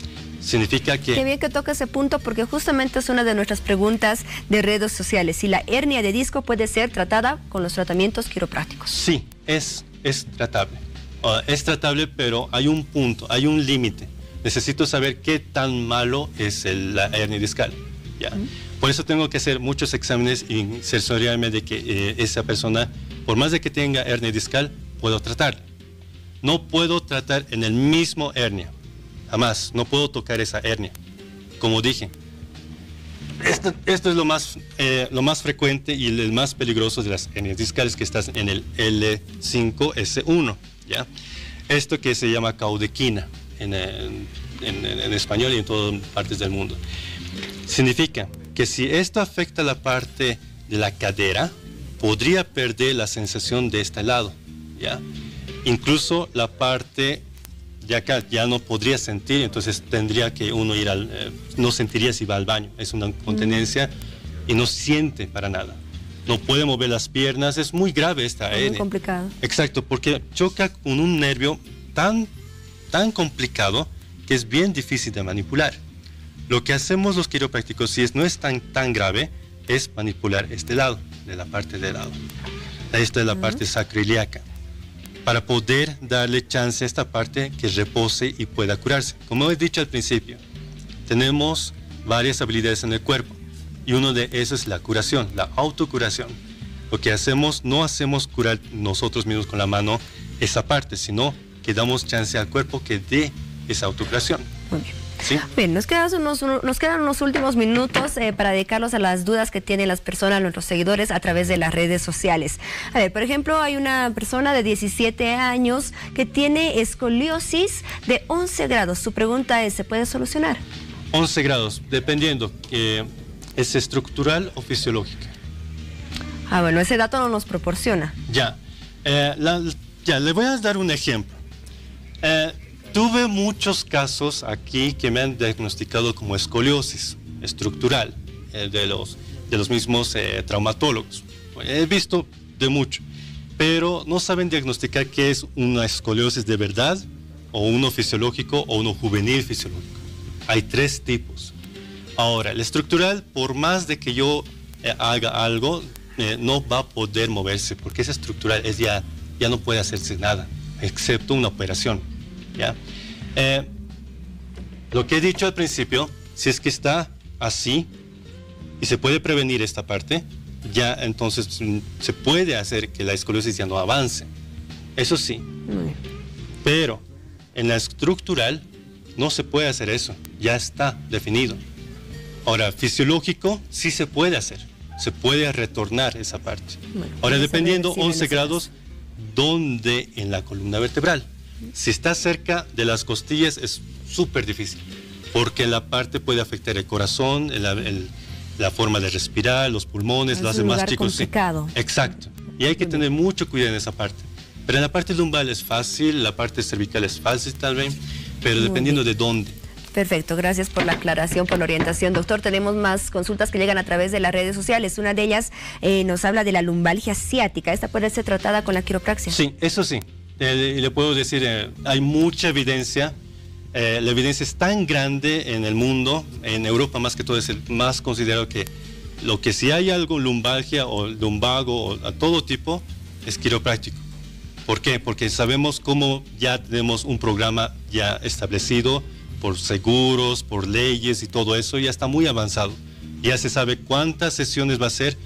[SPEAKER 4] Significa que...
[SPEAKER 2] Qué bien que toca ese punto, porque justamente es una de nuestras preguntas de redes sociales. Si la hernia de disco puede ser tratada con los tratamientos quiroprácticos.
[SPEAKER 4] Sí, es tratable. Es tratable, pero hay un punto, hay un límite. Necesito saber qué tan malo es la hernia discal. ¿Ya? Por eso tengo que hacer muchos exámenes y cerciorarme de que esa persona, por más de que tenga hernia discal, puedo tratarla. No puedo tratar en el mismo hernia. Jamás, no puedo tocar esa hernia. Como dije, esto es lo más frecuente y el más peligroso de las hernias discales, que estás en el L5S1, ¿ya? Esto que se llama caudequina en español y en todas partes del mundo. Significa que si esto afecta la parte de la cadera, podría perder la sensación de este lado, ¿ya? Incluso la parte de acá ya no podría sentir, entonces tendría que uno ir no sentiría si va al baño. Es una incontinencia y no siente para nada. No puede mover las piernas, es muy grave esta hernia.
[SPEAKER 2] Muy complicado.
[SPEAKER 4] Exacto, porque choca con un nervio tan complicado que es bien difícil de manipular. Lo que hacemos los quiroprácticos, si no es tan grave, es manipular este lado, de la parte de lado. Esta es la parte sacroiliaca, para poder darle chance a esta parte que repose y pueda curarse. Como he dicho al principio, tenemos varias habilidades en el cuerpo, y uno de esos es la curación, la autocuración. Lo que hacemos, no hacemos curar nosotros mismos con la mano esa parte, sino que damos chance al cuerpo que dé esa autocuración.
[SPEAKER 2] Muy bien.
[SPEAKER 4] ¿Sí?
[SPEAKER 2] Bien, nos quedan unos últimos minutos para dedicarlos a las dudas que tienen las personas, nuestros seguidores, a través de las redes sociales. A ver, por ejemplo, hay una persona de 17 años que tiene escoliosis de 11 grados. Su pregunta es, ¿se puede solucionar?
[SPEAKER 4] 11 grados, dependiendo. ¿Es estructural o fisiológica?
[SPEAKER 2] Ah, bueno, ese dato no nos proporciona.
[SPEAKER 4] Ya, le voy a dar un ejemplo. Tuve muchos casos aquí que me han diagnosticado como escoliosis estructural de los mismos traumatólogos. He visto de mucho, pero no saben diagnosticar qué es una escoliosis de verdad, o uno fisiológico, o uno juvenil fisiológico. Hay 3 tipos. Ahora, el estructural, por más de que yo haga algo, no va a poder moverse, porque es estructural, ya no puede hacerse nada, excepto una operación. ¿Ya? Lo que he dicho al principio, si es que está así y se puede prevenir esta parte, ya entonces se puede hacer que la escoliosis ya no avance. Eso sí. Pero en la estructural no se puede hacer eso, ya está definido. Ahora, fisiológico sí se puede hacer, se puede retornar esa parte. Ahora, dependiendo 11 grados, ¿dónde en la columna vertebral? Si está cerca de las costillas es súper difícil, porque la parte puede afectar el corazón, la forma de respirar, los pulmones, lo hace más chicos. Sí. Exacto. Y hay que tener mucho cuidado en esa parte. Pero en la parte lumbar es fácil, la parte cervical es fácil también, pero dependiendo de dónde.
[SPEAKER 2] Perfecto, gracias por la aclaración, por la orientación. Doctor, tenemos más consultas que llegan a través de las redes sociales. Una de ellas nos habla de la lumbalgia ciática. ¿Esta puede ser tratada con la quiropraxia?
[SPEAKER 4] Sí, eso sí. Le puedo decir, hay mucha evidencia. La evidencia es tan grande en el mundo, en Europa más que todo es el más considerado que lo que si hay algo lumbalgia o lumbago o a todo tipo es quiropráctico. ¿Por qué? Porque sabemos cómo ya tenemos un programa ya establecido por seguros, por leyes y todo eso, ya está muy avanzado. Ya se sabe cuántas sesiones va a ser,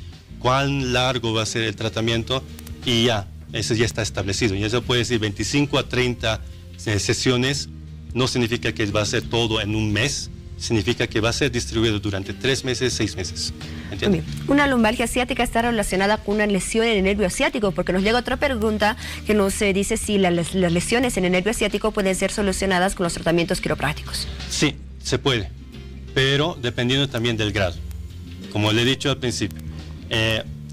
[SPEAKER 4] cuán largo va a ser el tratamiento y ya, eso ya está establecido. Y eso puede decir 25 a 30 sesiones, no significa que va a ser todo en un mes, significa que va a ser distribuido durante 3 meses, 6 meses. ¿Entiendes? Una
[SPEAKER 2] lumbalgia ciática está relacionada con una lesión en el nervio ciático, porque nos llega otra pregunta que nos dice si las lesiones en el nervio ciático pueden ser solucionadas con los tratamientos quiroprácticos.
[SPEAKER 4] Sí, se puede, pero dependiendo también del grado. Como le he dicho al principio,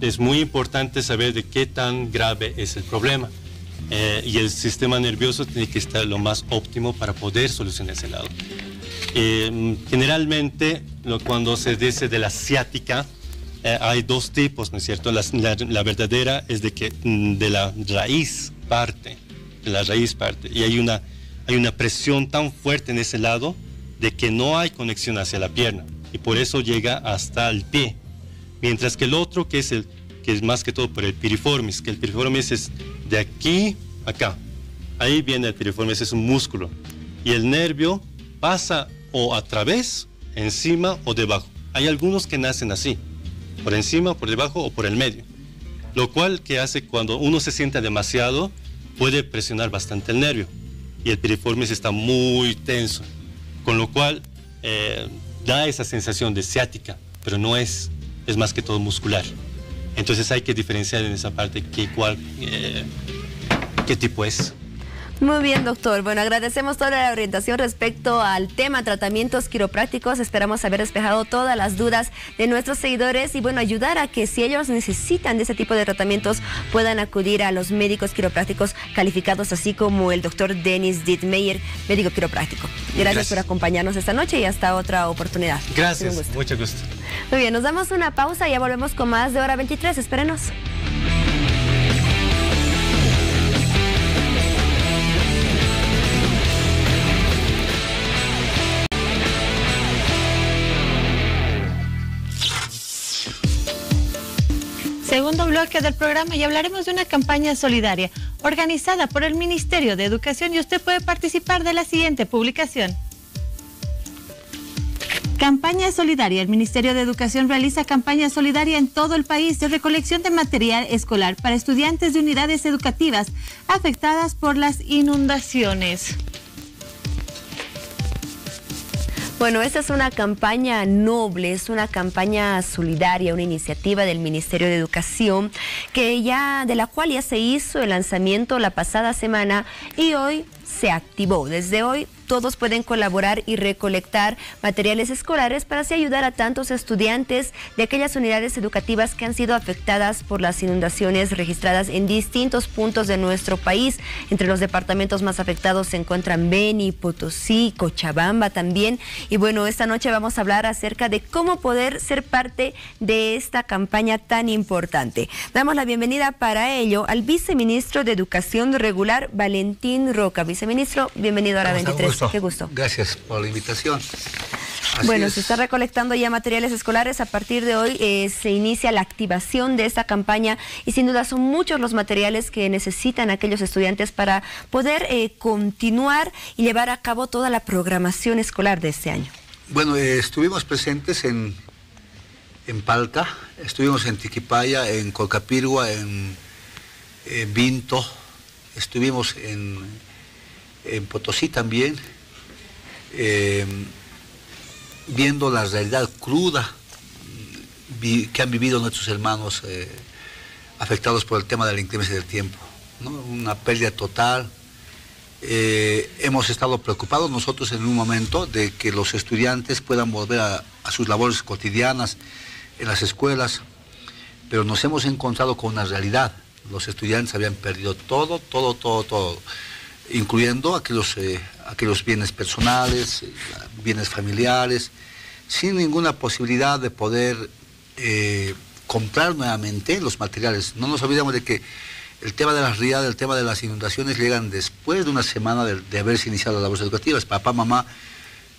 [SPEAKER 4] es muy importante saber de qué tan grave es el problema. Y el sistema nervioso tiene que estar lo más óptimo para poder solucionar ese lado. Generalmente, cuando se dice de la ciática, hay 2 tipos, ¿no es cierto? La verdadera es de la raíz parte, y hay una presión tan fuerte en ese lado de que no hay conexión hacia la pierna, y por eso llega hasta el pie. Mientras que el otro, que es más que todo por el piriformis, que el piriformis es de aquí a acá. Ahí viene el piriformis, es un músculo, y el nervio pasa o a través, encima o debajo. Hay algunos que nacen así, por encima, por debajo o por el medio. Lo cual que hace cuando uno se sienta demasiado, puede presionar bastante el nervio. Y el piriformis está muy tenso. Con lo cual da esa sensación de ciática, pero no es más que todo muscular. Entonces hay que diferenciar en esa parte qué tipo es.
[SPEAKER 2] Muy bien, doctor. Bueno, agradecemos toda la orientación respecto al tema tratamientos quiroprácticos. Esperamos haber despejado todas las dudas de nuestros seguidores y, bueno, ayudar a que si ellos necesitan de ese tipo de tratamientos puedan acudir a los médicos quiroprácticos calificados, así como el doctor Dennis Dittmeyer, médico quiropráctico. Gracias por acompañarnos esta noche y hasta otra oportunidad.
[SPEAKER 4] Gracias, mucho gusto.
[SPEAKER 2] Muy bien, nos damos una pausa y ya volvemos con más de Hora 23. Espérenos.
[SPEAKER 3] Segundo bloque del programa y hablaremos de una campaña solidaria organizada por el Ministerio de Educación y usted puede participar de la siguiente publicación. Campaña solidaria. El Ministerio de Educación realiza campaña solidaria en todo el país de recolección de material escolar para estudiantes de unidades educativas afectadas por las inundaciones.
[SPEAKER 2] Bueno, esta es una campaña noble, es una campaña solidaria, una iniciativa del Ministerio de Educación de la cual ya se hizo el lanzamiento la pasada semana y hoy se activó. Desde hoy todos pueden colaborar y recolectar materiales escolares para así ayudar a tantos estudiantes de aquellas unidades educativas que han sido afectadas por las inundaciones registradas en distintos puntos de nuestro país. Entre los departamentos más afectados se encuentran Beni, Potosí, Cochabamba también. Y bueno, esta noche vamos a hablar acerca de cómo poder ser parte de esta campaña tan importante. Damos la bienvenida para ello al viceministro de Educación Regular, Valentín Roca. Viceministro, bienvenido a Hora 23. Qué gusto.
[SPEAKER 5] Gracias por la invitación.
[SPEAKER 2] Bueno, se está recolectando ya materiales escolares. A partir de hoy se inicia la activación de esta campaña y sin duda son muchos los materiales que necesitan aquellos estudiantes para poder continuar y llevar a cabo toda la programación escolar de este año.
[SPEAKER 5] Bueno, estuvimos presentes en Palta, estuvimos en Tiquipaya, en Colcapirgua, en Vinto, estuvimos en Potosí también, viendo la realidad cruda que han vivido nuestros hermanos afectados por el tema de la inclemencia del tiempo, ¿no? Una pérdida total Hemos estado preocupados nosotros en un momento de que los estudiantes puedan volver a sus labores cotidianas en las escuelas, pero nos hemos encontrado con una realidad. Los estudiantes habían perdido todo, incluyendo aquellos bienes personales, bienes familiares, sin ninguna posibilidad de poder comprar nuevamente los materiales. No nos olvidemos de que el tema de las riadas, el tema de las inundaciones llegan después de una semana de haberse iniciado las labores educativas. Papá, mamá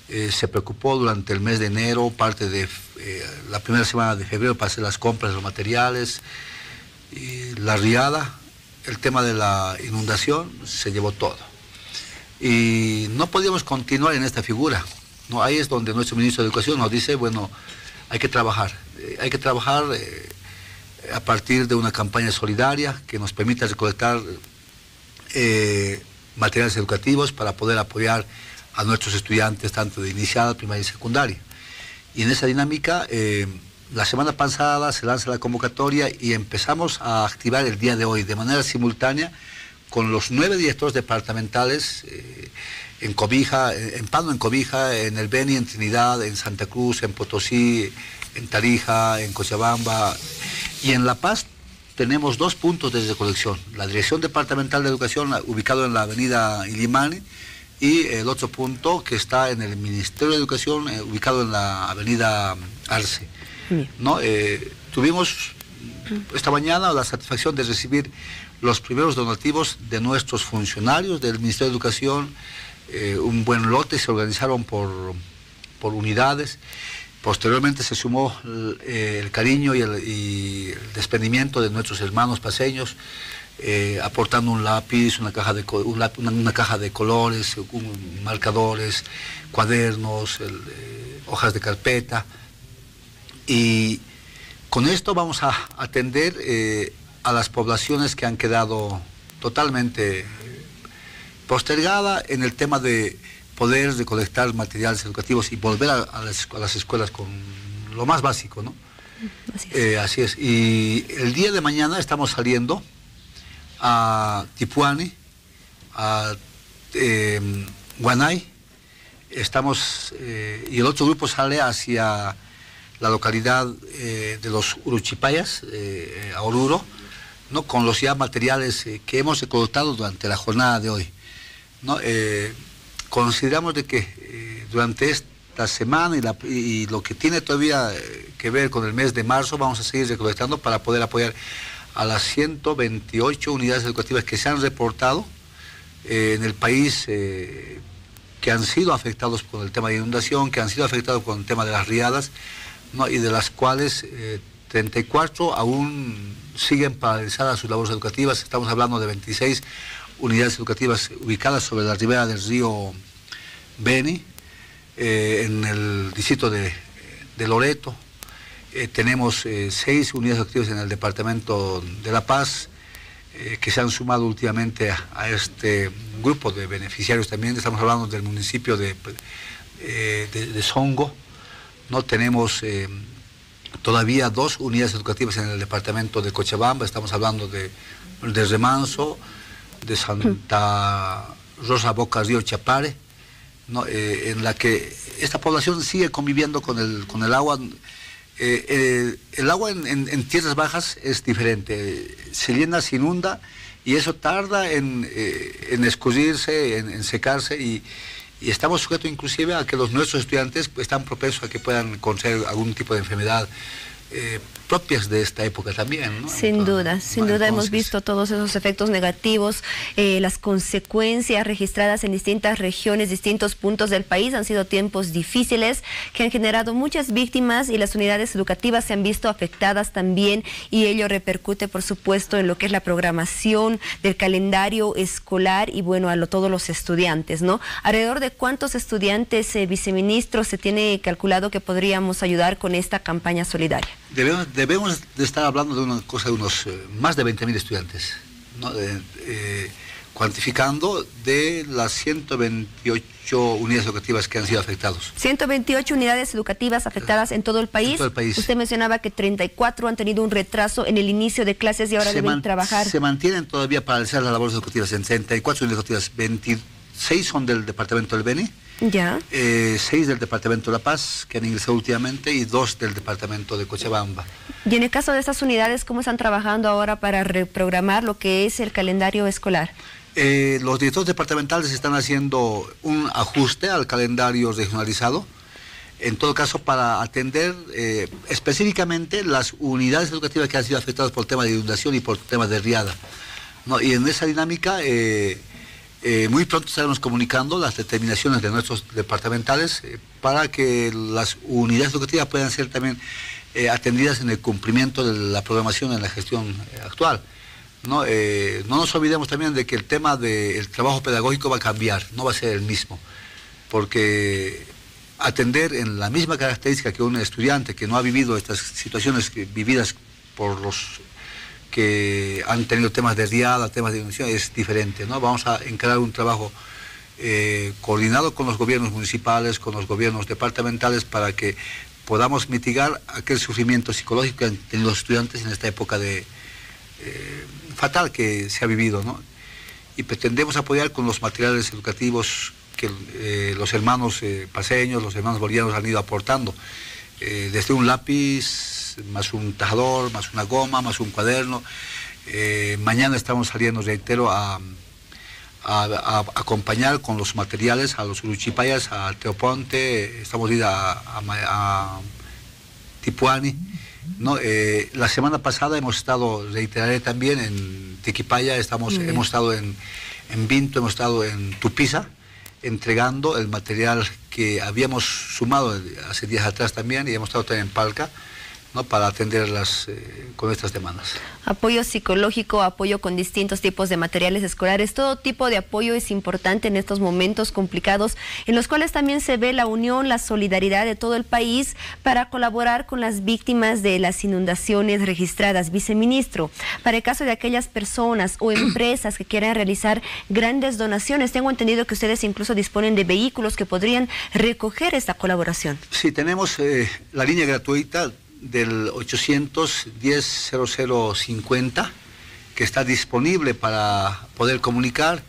[SPEAKER 5] se preocupó durante el mes de enero, parte de la primera semana de febrero para hacer las compras de los materiales. Y la riada, el tema de la inundación, se llevó todo. Y no podíamos continuar en esta figura, ¿no? Ahí es donde nuestro ministro de Educación nos dice, bueno, hay que trabajar a partir de una campaña solidaria que nos permita recolectar materiales educativos para poder apoyar a nuestros estudiantes, tanto de inicial, primaria y secundaria. Y en esa dinámica, la semana pasada se lanza la convocatoria y empezamos a activar el día de hoy de manera simultánea con los 9 directores departamentales en Cobija, en Pando, en Cobija, en el Beni, en Trinidad, en Santa Cruz, en Potosí, en Tarija, en Cochabamba y en La Paz. Tenemos 2 puntos de recolección: la Dirección Departamental de Educación, ubicado en la avenida Illimani, y el otro punto que está en el Ministerio de Educación, ubicado en la avenida Arce. ¿No? Tuvimos esta mañana la satisfacción de recibir los primeros donativos de nuestros funcionarios del Ministerio de Educación, un buen lote, se organizaron por unidades. Posteriormente se sumó el cariño y el desprendimiento de nuestros hermanos paseños, aportando un lápiz, una caja de colores, marcadores, cuadernos, hojas de carpeta. Y con esto vamos a atender a las poblaciones que han quedado totalmente postergadas en el tema de poder recolectar materiales educativos y volver a las escuelas con lo más básico, ¿no? Así es. Y el día de mañana estamos saliendo a Tipuani, a Guanay, y el otro grupo sale hacia la localidad de los Uruchipayas, a Oruro, ¿no? Con los ya materiales que hemos recolectado durante la jornada de hoy, ¿no? Consideramos de que durante esta semana y lo que tiene todavía que ver con el mes de marzo, vamos a seguir recolectando para poder apoyar a las 128 unidades educativas que se han reportado en el país, que han sido afectados con el tema de inundación, que han sido afectados con el tema de las riadas, ¿no? Y de las cuales 34 aún siguen paralizadas sus labores educativas. Estamos hablando de 26 unidades educativas ubicadas sobre la ribera del río Beni, en el distrito de Loreto. Tenemos 6 unidades educativas en el departamento de La Paz, que se han sumado últimamente a este grupo de beneficiarios también. Estamos hablando del municipio de Songo, ¿no? Tenemos todavía 2 unidades educativas en el departamento de Cochabamba. Estamos hablando de Remanso, de Santa Rosa Boca Río Chapare, ¿no? En la que esta población sigue conviviendo con el agua. El agua en tierras bajas es diferente, se llena, se inunda y eso tarda en escurrirse, en secarse, y estamos sujetos inclusive a que nuestros estudiantes están propensos a que puedan contraer algún tipo de enfermedad propias de esta época también, ¿no?
[SPEAKER 2] Sin duda hemos visto todos esos efectos negativos, las consecuencias registradas en distintas regiones, distintos puntos del país. Han sido tiempos difíciles que han generado muchas víctimas y las unidades educativas se han visto afectadas también, y ello repercute por supuesto en lo que es la programación del calendario escolar y bueno, todos los estudiantes, ¿no? ¿Alrededor de cuántos estudiantes, viceministro, se tiene calculado que podríamos ayudar con esta campaña solidaria?
[SPEAKER 5] Debemos de estar hablando de una cosa de unos más de 20.000 estudiantes, ¿no? cuantificando de las 128 unidades educativas que han sido afectados.
[SPEAKER 2] 128 unidades educativas afectadas en todo el país.
[SPEAKER 5] En todo el país.
[SPEAKER 2] Usted mencionaba que 34 han tenido un retraso en el inicio de clases y ahora deben trabajar.
[SPEAKER 5] Se mantienen todavía para realizar las labores educativas en 34 unidades educativas. 26 son del departamento del Beni.
[SPEAKER 2] Ya.
[SPEAKER 5] 6 del departamento de La Paz, que han ingresado últimamente, y 2 del departamento de Cochabamba.
[SPEAKER 2] Y en el caso de estas unidades, ¿cómo están trabajando ahora para reprogramar lo que es el calendario escolar?
[SPEAKER 5] Los directores departamentales están haciendo un ajuste al calendario regionalizado, en todo caso para atender específicamente las unidades educativas que han sido afectadas por temas de inundación y por temas de riada, ¿no? Y en esa dinámica muy pronto estaremos comunicando las determinaciones de nuestros departamentales para que las unidades educativas puedan ser también atendidas en el cumplimiento de la programación en la gestión actual. No nos olvidemos también de que el tema del trabajo pedagógico va a cambiar, no va a ser el mismo, porque atender en la misma característica que un estudiante que no ha vivido estas situaciones vividas por los que han tenido temas de riada, temas de inundación, es diferente, ¿no? Vamos a encarar un trabajo coordinado con los gobiernos municipales, con los gobiernos departamentales, para que podamos mitigar aquel sufrimiento psicológico que han tenido los estudiantes en esta época fatal que se ha vivido, ¿no? Y pretendemos apoyar con los materiales educativos que los hermanos paseños, los hermanos bolivianos han ido aportando, desde un lápiz, más un tajador, más una goma, más un cuaderno. Mañana estamos saliendo, reitero, a acompañar con los materiales a los uruchipayas, a Teoponte, estamos yendo a Tipuani, ¿no? La semana pasada hemos estado, reiteraré también, en Tiquipaya, hemos estado en Vinto, hemos estado en Tupiza, entregando el material que habíamos sumado hace días atrás también, y hemos estado también en Palca, ¿no? Para atenderlas con estas demandas.
[SPEAKER 2] Apoyo psicológico, apoyo con distintos tipos de materiales escolares, todo tipo de apoyo es importante en estos momentos complicados, en los cuales también se ve la unión, la solidaridad de todo el país para colaborar con las víctimas de las inundaciones registradas. Viceministro, para el caso de aquellas personas o empresas que quieran realizar grandes donaciones, tengo entendido que ustedes incluso disponen de vehículos que podrían recoger esta colaboración.
[SPEAKER 5] Sí, tenemos la línea gratuita del 810-0050 que está disponible para poder comunicar.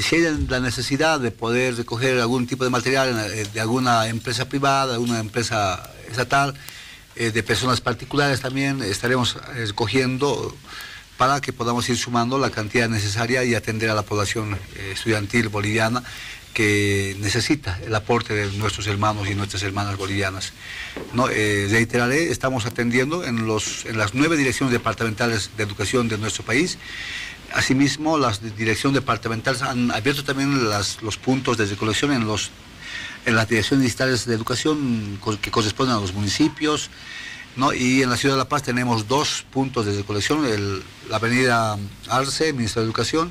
[SPEAKER 5] Si hay la necesidad de poder recoger algún tipo de material de alguna empresa privada, de alguna empresa estatal, de personas particulares también, estaremos recogiendo para que podamos ir sumando la cantidad necesaria y atender a la población estudiantil boliviana que necesita el aporte de nuestros hermanos y nuestras hermanas bolivianas, ¿no? Reiteraré, estamos atendiendo en las 9 direcciones departamentales de educación de nuestro país. Asimismo, las direcciones departamentales han abierto también los puntos de recolección en las direcciones distritales de educación que corresponden a los municipios, ¿no? Y en la ciudad de La Paz tenemos 2 puntos de recolección, la avenida Arce, Ministro de Educación,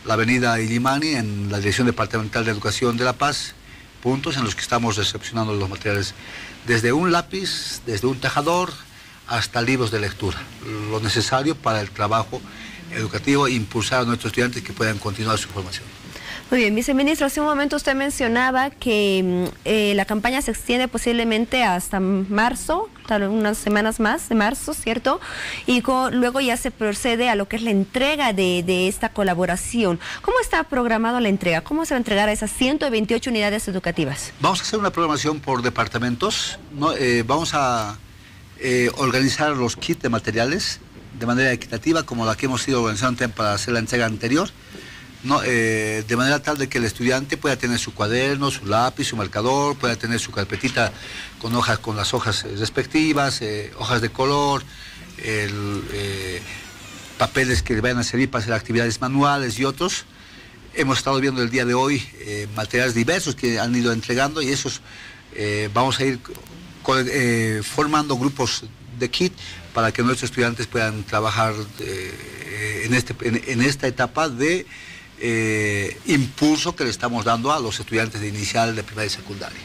[SPEAKER 5] la avenida Illimani, en la Dirección Departamental de Educación de La Paz, puntos en los que estamos recepcionando los materiales, desde un lápiz, desde un tajador, hasta libros de lectura, lo necesario para el trabajo educativo e impulsar a nuestros estudiantes que puedan continuar su formación.
[SPEAKER 2] Muy bien, viceministro, hace un momento usted mencionaba que la campaña se extiende posiblemente hasta marzo, tal vez unas semanas más de marzo, ¿cierto? Y luego ya se procede a lo que es la entrega de esta colaboración. ¿Cómo está programada la entrega? ¿Cómo se va a entregar a esas 128 unidades educativas?
[SPEAKER 5] Vamos a hacer una programación por departamentos, ¿no? Vamos a organizar los kits de materiales de manera equitativa, como la que hemos ido organizando para hacer la entrega anterior, ¿no? De manera tal de que el estudiante pueda tener su cuaderno, su lápiz, su marcador, pueda tener su carpetita con las hojas respectivas, hojas de color, papeles que le vayan a servir para hacer actividades manuales y otros. Hemos estado viendo el día de hoy materiales diversos que han ido entregando, y esos vamos a ir formando grupos de kit para que nuestros estudiantes puedan trabajar en esta etapa de impulso que le estamos dando a los estudiantes de inicial, de primaria y secundaria.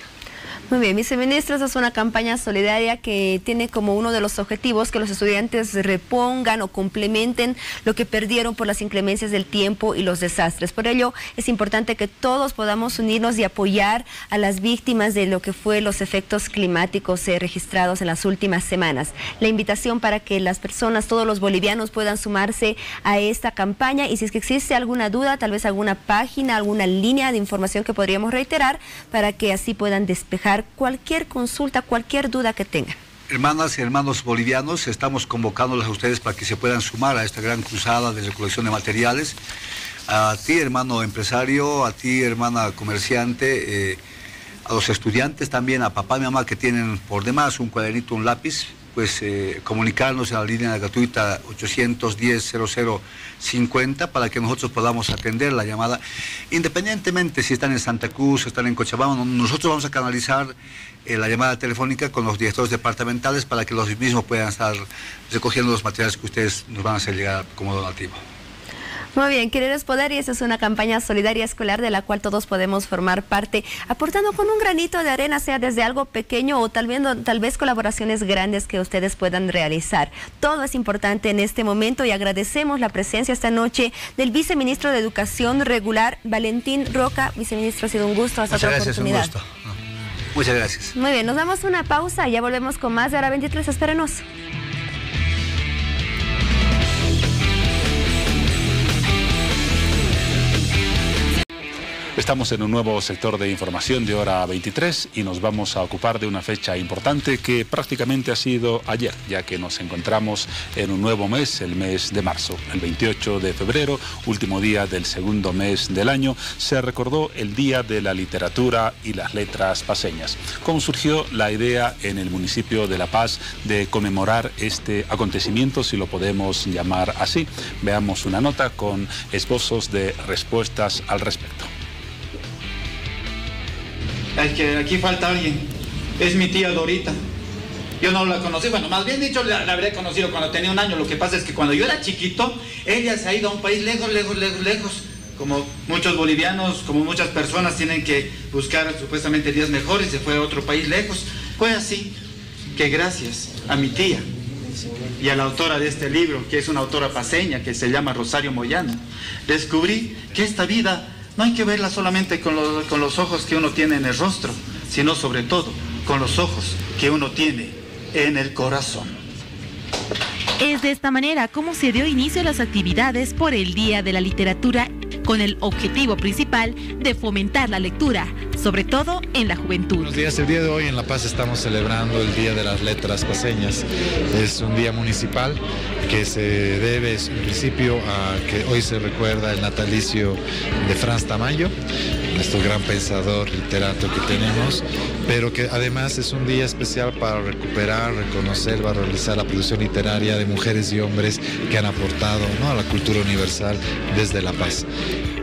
[SPEAKER 2] Muy bien, viceministro, esa es una campaña solidaria que tiene como uno de los objetivos que los estudiantes repongan o complementen lo que perdieron por las inclemencias del tiempo y los desastres. Por ello, es importante que todos podamos unirnos y apoyar a las víctimas de lo que fue los efectos climáticos registrados en las últimas semanas. La invitación para que las personas, todos los bolivianos, puedan sumarse a esta campaña, y si es que existe alguna duda, tal vez alguna página, alguna línea de información que podríamos reiterar para que así puedan despejar cualquier consulta, cualquier duda que tengan.
[SPEAKER 5] Hermanas y hermanos bolivianos, estamos convocándoles a ustedes para que se puedan sumar a esta gran cruzada de recolección de materiales. A ti, hermano empresario, a ti, hermana comerciante, a los estudiantes también, a papá y mamá que tienen por demás un cuadernito, un lápiz, pues comunicarnos en la línea gratuita 810-0050 para que nosotros podamos atender la llamada, independientemente si están en Santa Cruz, están en Cochabamba. Nosotros vamos a canalizar la llamada telefónica con los directores departamentales para que los mismos puedan estar recogiendo los materiales que ustedes nos van a hacer llegar como donativo.
[SPEAKER 2] Muy bien, Querer es Poder, y esta es una campaña solidaria escolar de la cual todos podemos formar parte, aportando con un granito de arena, sea desde algo pequeño o tal vez colaboraciones grandes que ustedes puedan realizar. Todo es importante en este momento, y agradecemos la presencia esta noche del viceministro de Educación Regular, Valentín Roca. Viceministro, ha sido un gusto. Hasta otra oportunidad.
[SPEAKER 5] Muchas gracias, un gusto. Muchas gracias.
[SPEAKER 2] Muy bien, nos damos una pausa y ya volvemos con más de Hora 23. Espérenos.
[SPEAKER 1] Estamos en un nuevo sector de información de Hora 23 y nos vamos a ocupar de una fecha importante que prácticamente ha sido ayer, ya que nos encontramos en un nuevo mes, el mes de marzo. El 28 de febrero, último día del segundo mes del año, se recordó el Día de la Literatura y las Letras Paceñas. ¿Cómo surgió la idea en el municipio de La Paz de conmemorar este acontecimiento, si lo podemos llamar así? Veamos una nota con esbozos de respuestas al respecto.
[SPEAKER 6] Aquí falta alguien. Es mi tía Dorita. Yo no la conocí, bueno, más bien dicho, la habré conocido cuando tenía 1 año. Lo que pasa es que cuando yo era chiquito, ella se ha ido a un país lejos. Como muchos bolivianos, como muchas personas tienen que buscar supuestamente días mejores, se fue a otro país lejos. Fue así que gracias a mi tía y a la autora de este libro, que es una autora paceña, que se llama Rosario Moyano, descubrí que esta vida no hay que verla solamente con los ojos que uno tiene en el rostro, sino sobre todo con los ojos que uno tiene en el corazón.
[SPEAKER 7] Es de esta manera como se dio inicio a las actividades por el Día de la Literatura, con el objetivo principal de fomentar la lectura, sobre todo en la juventud.
[SPEAKER 8] Buenos días, el día de hoy en La Paz estamos celebrando el Día de las Letras Paceñas. Es un día municipal que se debe en principio a que hoy se recuerda el natalicio de Franz Tamayo, nuestro gran pensador literato que tenemos, pero que además es un día especial para recuperar, reconocer, valorizar la producción literaria de mujeres y hombres que han aportado, ¿no?, a la cultura universal desde La Paz.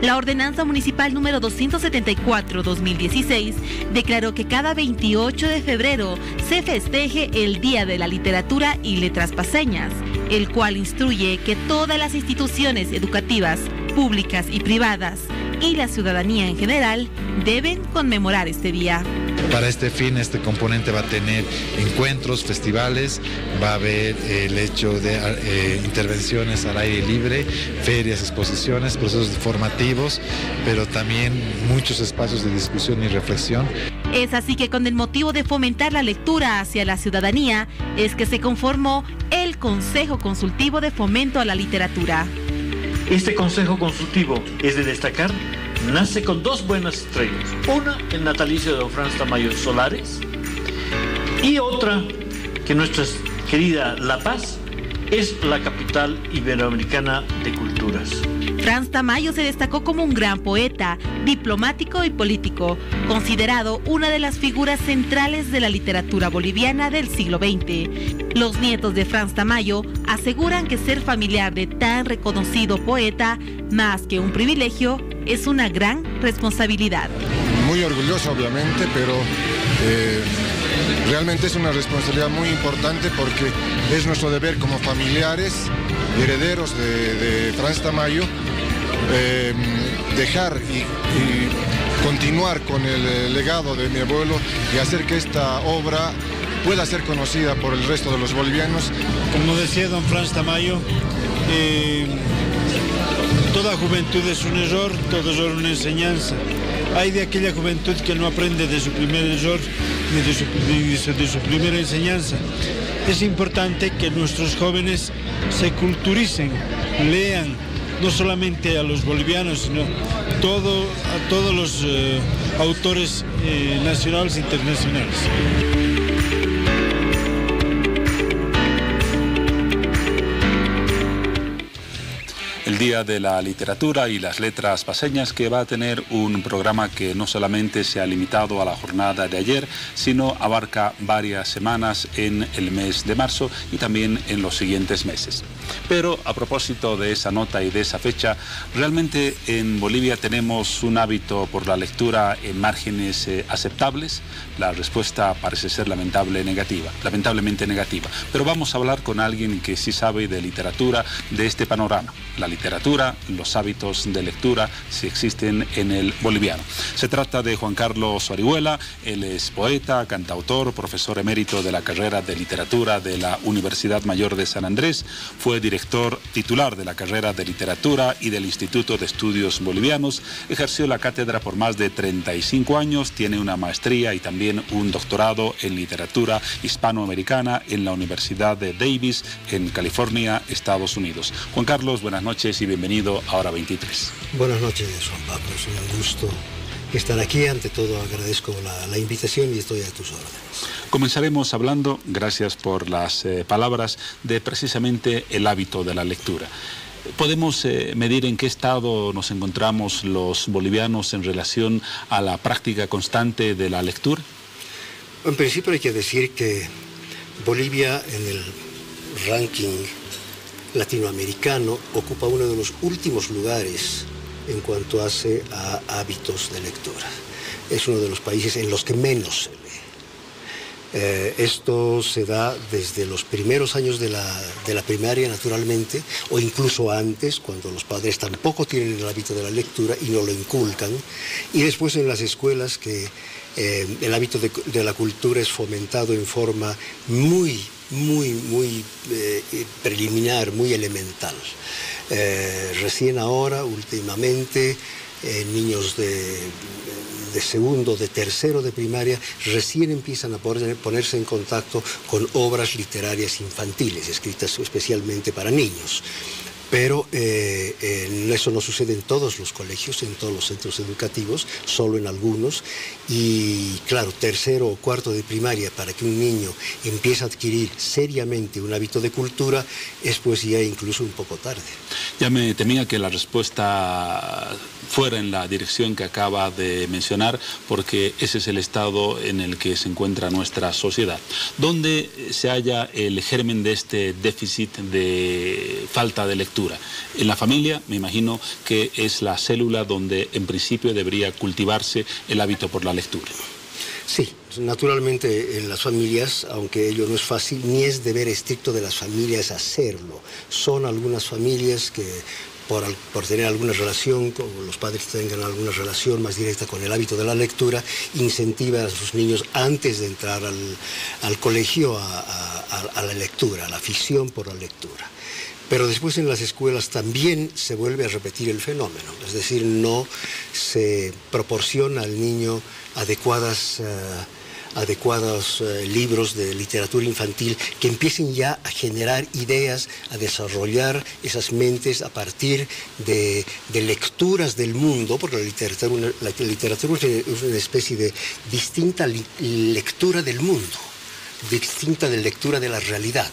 [SPEAKER 7] La ordenanza municipal número 274/2016 declaró que cada 28 de febrero se festeje el Día de la Literatura y Letras Paceñas, el cual instruye que todas las instituciones educativas, públicas y privadas, y la ciudadanía en general deben conmemorar este día.
[SPEAKER 8] Para este fin, este componente va a tener encuentros, festivales, va a haber el hecho de intervenciones al aire libre, ferias, exposiciones, procesos formativos, pero también muchos espacios de discusión y reflexión.
[SPEAKER 7] Es así que con el motivo de fomentar la lectura hacia la ciudadanía, es que se conformó el Consejo Consultivo de Fomento a la Literatura.
[SPEAKER 9] Este Consejo Consultivo, es de destacar, nace con 2 buenas estrellas. Una, el natalicio de don Franz Tamayo Solares, y otra, que nuestra querida La Paz es la capital iberoamericana de culturas.
[SPEAKER 7] Franz Tamayo se destacó como un gran poeta, diplomático y político, considerado una de las figuras centrales de la literatura boliviana del siglo XX. Los nietos de Franz Tamayo aseguran que ser familiar de tan reconocido poeta, más que un privilegio, es una gran responsabilidad.
[SPEAKER 10] Muy orgulloso, obviamente, pero realmente es una responsabilidad muy importante porque es nuestro deber como familiares, herederos de Franz Tamayo, dejar y continuar con el legado de mi abuelo y hacer que esta obra pueda ser conocida por el resto de los bolivianos.
[SPEAKER 11] Como decía don Franz Tamayo, toda juventud es un error, todo error es una enseñanza. Hay de aquella juventud que no aprende de su primer error ni de su primera enseñanza. Es importante que nuestros jóvenes se culturicen, lean, no solamente a los bolivianos, sino a todos los autores nacionales e internacionales.
[SPEAKER 1] El Día de la Literatura y las Letras Paceñas, que va a tener un programa que no solamente se ha limitado a la jornada de ayer, sino abarca varias semanas en el mes de marzo y también en los siguientes meses. Pero a propósito de esa nota y de esa fecha, realmente en Bolivia tenemos un hábito por la lectura en márgenes aceptables. La respuesta parece ser lamentablemente negativa. Pero vamos a hablar con alguien que sí sabe de literatura, de este panorama. La literatura, los hábitos de lectura, si existen en el boliviano. Se trata de Juan Carlos Orihuela. Él es poeta, cantautor, profesor emérito de la carrera de literatura de la Universidad Mayor de San Andrés. Fue director titular de la carrera de literatura y del Instituto de Estudios Bolivianos. Ejerció la cátedra por más de 35 años. Tiene una maestría y también un doctorado en literatura hispanoamericana en la Universidad de Davis, en California, Estados Unidos. Juan Carlos, buenas noches y bienvenido a Hora 23.
[SPEAKER 12] Buenas noches, Juan Pablo. Es un gusto estar aquí. Ante todo, agradezco la invitación y estoy a tus órdenes.
[SPEAKER 1] Comenzaremos hablando, gracias por las palabras, de precisamente el hábito de la lectura. ¿Podemos medir en qué estado nos encontramos los bolivianos en relación a la práctica constante de la lectura?
[SPEAKER 12] En principio hay que decir que Bolivia en el ranking latinoamericano ocupa uno de los últimos lugares en cuanto hace a hábitos de lectura. Es uno de los países en los que menos se lee. Esto se da desde los primeros años de la primaria, naturalmente, o incluso antes, cuando los padres tampoco tienen el hábito de la lectura y no lo inculcan, y después en las escuelas que el hábito de la cultura es fomentado en forma muy preliminar, muy elemental. Recién ahora, últimamente, niños de segundo, de tercero de primaria, recién empiezan a ponerse en contacto con obras literarias infantiles, escritas especialmente para niños. Pero eso no sucede en todos los colegios, en todos los centros educativos, solo en algunos. Y claro, tercero o cuarto de primaria, para que un niño empiece a adquirir seriamente un hábito de cultura, es pues ya incluso un poco tarde.
[SPEAKER 1] Ya me temía que la respuesta fuera en la dirección que acaba de mencionar, porque ese es el estado en el que se encuentra nuestra sociedad. ¿Dónde se halla el germen de este déficit de falta de lectura? En la familia, me imagino que es la célula donde en principio debería cultivarse el hábito por la lectura.
[SPEAKER 12] Sí, naturalmente en las familias, aunque ello no es fácil, ni es deber estricto de las familias hacerlo. Son algunas familias que por tener alguna relación, como los padres tengan alguna relación más directa con el hábito de la lectura, incentivan a sus niños antes de entrar al colegio a la lectura, a la afición por la lectura. Pero después en las escuelas también se vuelve a repetir el fenómeno, es decir, no se proporciona al niño adecuados libros de literatura infantil que empiecen ya a generar ideas, a desarrollar esas mentes a partir de lecturas del mundo, porque la literatura es una especie de distinta lectura del mundo, distinta de lectura de la realidad.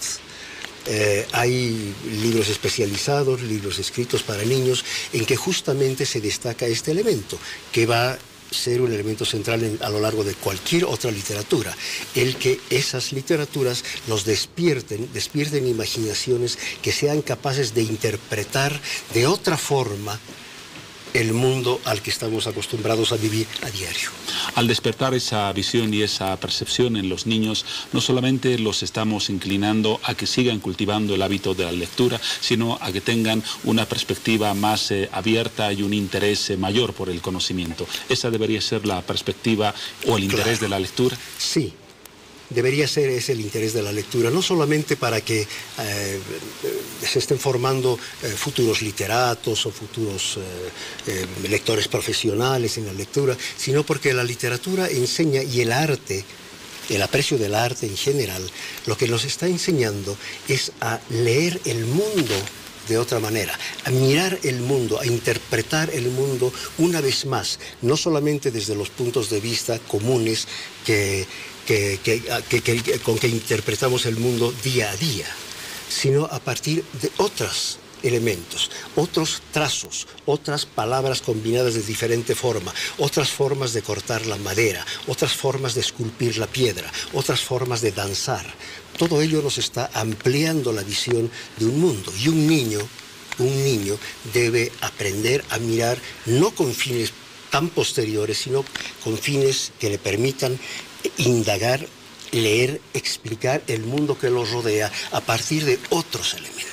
[SPEAKER 12] Hay libros especializados, libros escritos para niños, en que justamente se destaca este elemento, que va a ser un elemento central a lo largo de cualquier otra literatura, el que esas literaturas los despierten imaginaciones que sean capaces de interpretar de otra forma el mundo al que estamos acostumbrados a vivir a diario.
[SPEAKER 1] Al despertar esa visión y esa percepción en los niños, no solamente los estamos inclinando a que sigan cultivando el hábito de la lectura, sino a que tengan una perspectiva más abierta y un interés mayor por el conocimiento. ¿Esa debería ser la perspectiva o el interés de la lectura?
[SPEAKER 12] Sí. Debería ser ese el interés de la lectura, no solamente para que se estén formando futuros literatos o futuros lectores profesionales en la lectura, sino porque la literatura enseña, y el arte, el aprecio del arte en general, lo que nos está enseñando es a leer el mundo de otra manera, a mirar el mundo, a interpretar el mundo una vez más, no solamente desde los puntos de vista comunes con que interpretamos el mundo día a día, sino a partir de otros elementos, otros trazos, otras palabras combinadas de diferente forma, otras formas de cortar la madera, otras formas de esculpir la piedra, otras formas de danzar. Todo ello nos está ampliando la visión de un mundo, y un niño debe aprender a mirar no con fines tan posteriores, sino con fines que le permitan indagar, leer, explicar el mundo que los rodea a partir de otros elementos.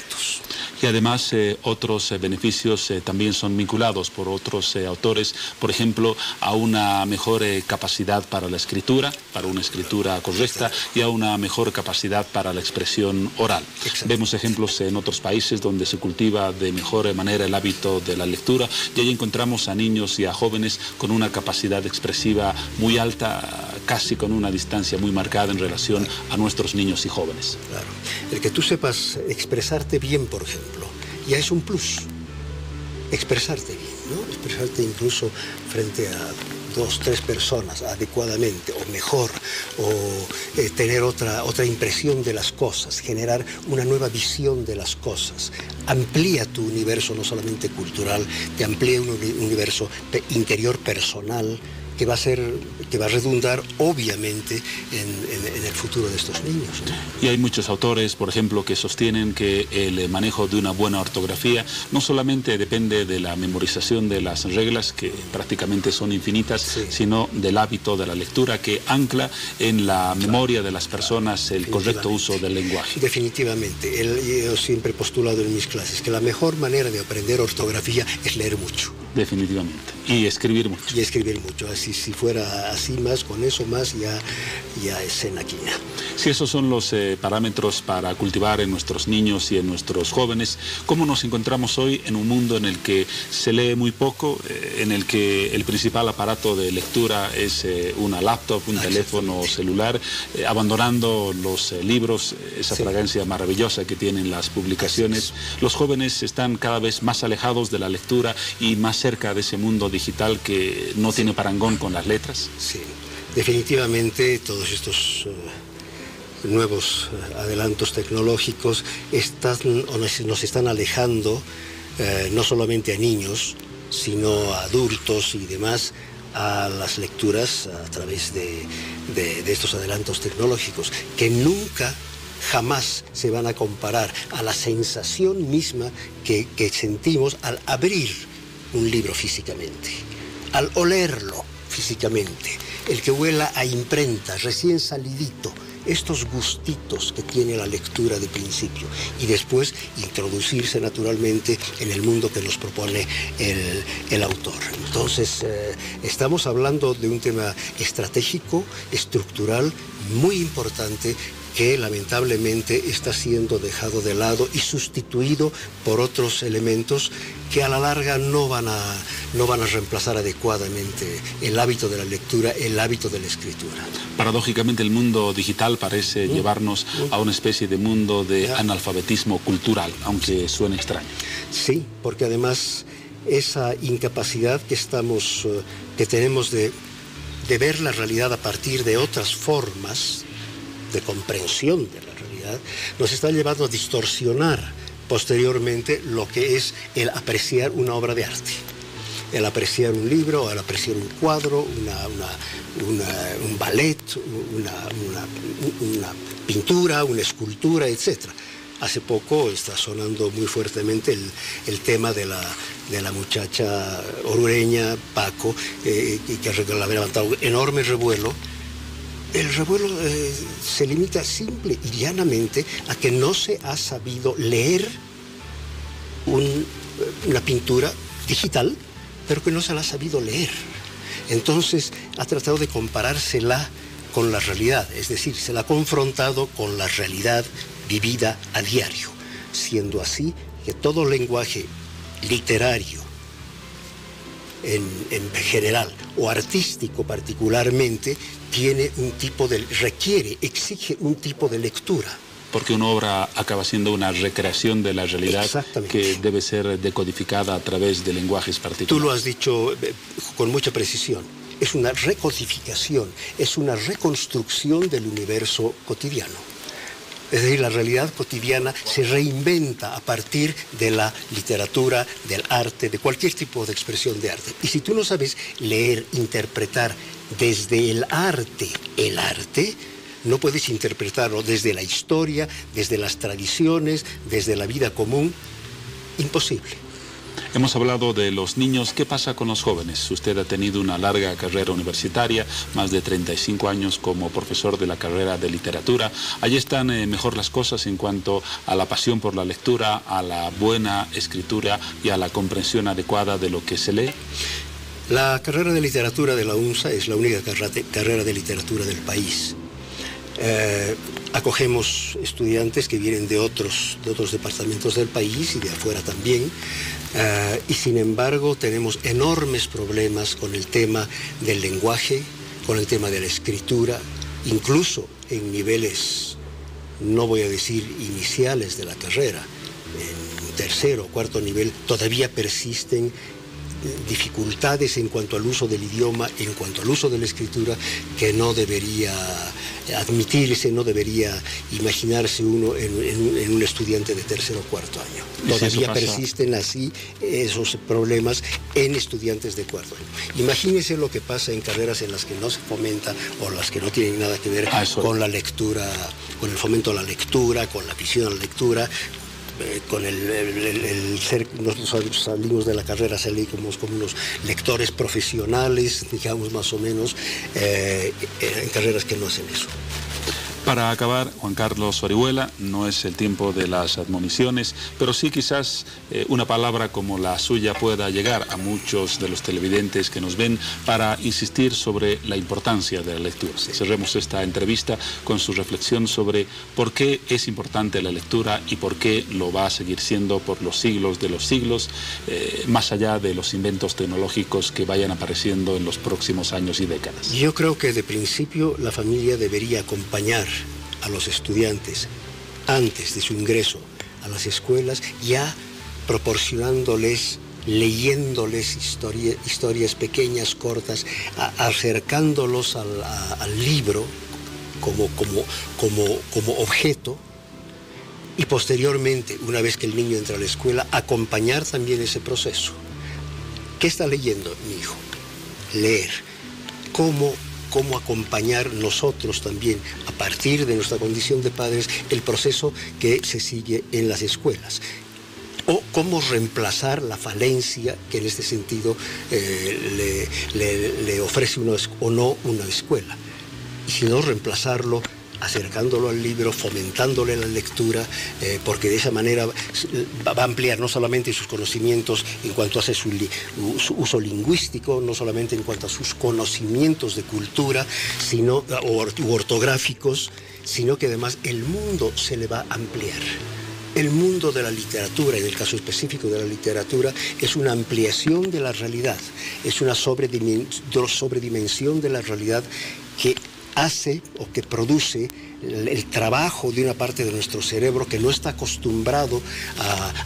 [SPEAKER 1] Y además otros beneficios también son vinculados por otros autores, por ejemplo, a una mejor capacidad para la escritura, para una escritura correcta, y a una mejor capacidad para la expresión oral. Vemos ejemplos en otros países donde se cultiva de mejor manera el hábito de la lectura, y ahí encontramos a niños y a jóvenes con una capacidad expresiva muy alta, casi con una distancia muy marcada en relación a nuestros niños y jóvenes.
[SPEAKER 12] Claro. El que tú sepas expresarte bien, por ejemplo, ya es un plus. Expresarte bien, ¿no? Expresarte incluso frente a 2, 3 personas adecuadamente o mejor, o tener otra impresión de las cosas, generar una nueva visión de las cosas. Amplía tu universo, no solamente cultural, te amplía un universo interior personal, que va a redundar obviamente en el futuro de estos niños, ¿no?
[SPEAKER 1] Y hay muchos autores, por ejemplo, que sostienen que el manejo de una buena ortografía no solamente depende de la memorización de las reglas, que prácticamente son infinitas, sino del hábito de la lectura, que ancla en la memoria de las personas el correcto uso del lenguaje.
[SPEAKER 12] Definitivamente. Yo siempre he postulado en mis clases que la mejor manera de aprender ortografía es leer mucho.
[SPEAKER 1] Definitivamente. Y escribir mucho.
[SPEAKER 12] Y escribir mucho. Así, si fuera así más, con eso más, ya es cenaquina.
[SPEAKER 1] Si esos son los parámetros para cultivar en nuestros niños y en nuestros jóvenes, ¿cómo nos encontramos hoy en un mundo en el que se lee muy poco, en el que el principal aparato de lectura es una laptop, un teléfono celular, abandonando los libros, esa fragancia maravillosa que tienen las publicaciones? Los jóvenes están cada vez más alejados de la lectura y más cerca de ese mundo digital que no tiene parangón con las letras.
[SPEAKER 12] Sí, definitivamente todos estos nuevos adelantos tecnológicos nos están alejando no solamente a niños, sino a adultos y demás, a las lecturas a través de estos adelantos tecnológicos, que nunca, jamás se van a comparar a la sensación misma que sentimos al abrir un libro físicamente, al olerlo físicamente, el que huela a imprenta, recién salidito, estos gustitos que tiene la lectura de principio, y después introducirse naturalmente en el mundo que nos propone el autor. Entonces, estamos hablando de un tema estratégico, estructural, muy importante, que lamentablemente está siendo dejado de lado y sustituido por otros elementos que a la larga no van a reemplazar adecuadamente el hábito de la lectura, el hábito de la escritura.
[SPEAKER 1] Paradójicamente, el mundo digital parece llevarnos a una especie de mundo de analfabetismo cultural, aunque suene extraño.
[SPEAKER 12] Sí, porque además esa incapacidad que tenemos de ver la realidad a partir de otras formas de comprensión de la realidad, nos está llevando a distorsionar posteriormente lo que es el apreciar una obra de arte, el apreciar un libro, el apreciar un cuadro, un ballet, una pintura, una escultura, etc. Hace poco está sonando muy fuertemente el tema de la muchacha orureña, Paco, que ha levantado enorme revuelo. El revuelo se limita simple y llanamente a que no se ha sabido leer una pintura digital, pero que no se la ha sabido leer. Entonces ha tratado de comparársela con la realidad, es decir, se la ha confrontado con la realidad vivida a diario, siendo así que todo lenguaje literario en general o artístico particularmente exige un tipo de lectura.
[SPEAKER 1] Porque una obra acaba siendo una recreación de la realidad que debe ser decodificada a través de lenguajes particulares.
[SPEAKER 12] Tú lo has dicho con mucha precisión. Es una recodificación, es una reconstrucción del universo cotidiano. Es decir, la realidad cotidiana se reinventa a partir de la literatura, del arte, de cualquier tipo de expresión de arte. Y si tú no sabes leer, interpretar desde el arte, no puedes interpretarlo desde la historia, desde las tradiciones, desde la vida común. Imposible.
[SPEAKER 1] Hemos hablado de los niños. ¿Qué pasa con los jóvenes? Usted ha tenido una larga carrera universitaria, más de 35 años como profesor de la carrera de literatura. ¿Allí están mejor las cosas en cuanto a la pasión por la lectura, a la buena escritura y a la comprensión adecuada de lo que se lee?
[SPEAKER 12] La carrera de literatura de la UNSA es la única carrera de literatura del país. Acogemos estudiantes que vienen de otros departamentos del país y de afuera también, y sin embargo tenemos enormes problemas con el tema del lenguaje, con el tema de la escritura, incluso en niveles, no voy a decir iniciales de la carrera, en tercero o cuarto nivel todavía persisten dificultades en cuanto al uso del idioma, en cuanto al uso de la escritura, que no debería admitirse, no debería imaginarse uno en un estudiante de tercero o cuarto año. Todavía persisten así esos problemas en estudiantes de cuarto año. Imagínese lo que pasa en carreras en las que no se fomenta o las que no tienen nada que ver con la lectura, con el fomento a la lectura, con la visión a la lectura, con el ser, nosotros salimos de la carrera, salimos como unos lectores profesionales, digamos más o menos, en carreras que no hacen eso.
[SPEAKER 1] Para acabar, Juan Carlos Orihuela, no es el tiempo de las admoniciones, pero sí quizás una palabra como la suya pueda llegar a muchos de los televidentes que nos ven para insistir sobre la importancia de la lectura. Cerremos esta entrevista con su reflexión sobre por qué es importante la lectura y por qué lo va a seguir siendo por los siglos de los siglos, más allá de los inventos tecnológicos que vayan apareciendo en los próximos años y décadas.
[SPEAKER 12] Yo creo que de principio la familia debería acompañar a los estudiantes antes de su ingreso a las escuelas, ya proporcionándoles, leyéndoles historias pequeñas, cortas, acercándolos al libro como objeto, y posteriormente, una vez que el niño entra a la escuela, acompañar también ese proceso. ¿Qué está leyendo mi hijo? Leer. ¿Cómo acompañar nosotros también, a partir de nuestra condición de padres, el proceso que se sigue en las escuelas? O cómo reemplazar la falencia que en este sentido le ofrece o no una escuela. Y si no, reemplazarlo acercándolo al libro, fomentándole la lectura, porque de esa manera va a ampliar no solamente sus conocimientos en cuanto a su uso lingüístico, no solamente en cuanto a sus conocimientos de cultura, u ortográficos, sino que además el mundo se le va a ampliar. El mundo de la literatura, en el caso específico de la literatura, es una ampliación de la realidad, es una sobredimensión de la realidad que hace o que produce el trabajo de una parte de nuestro cerebro que no está acostumbrado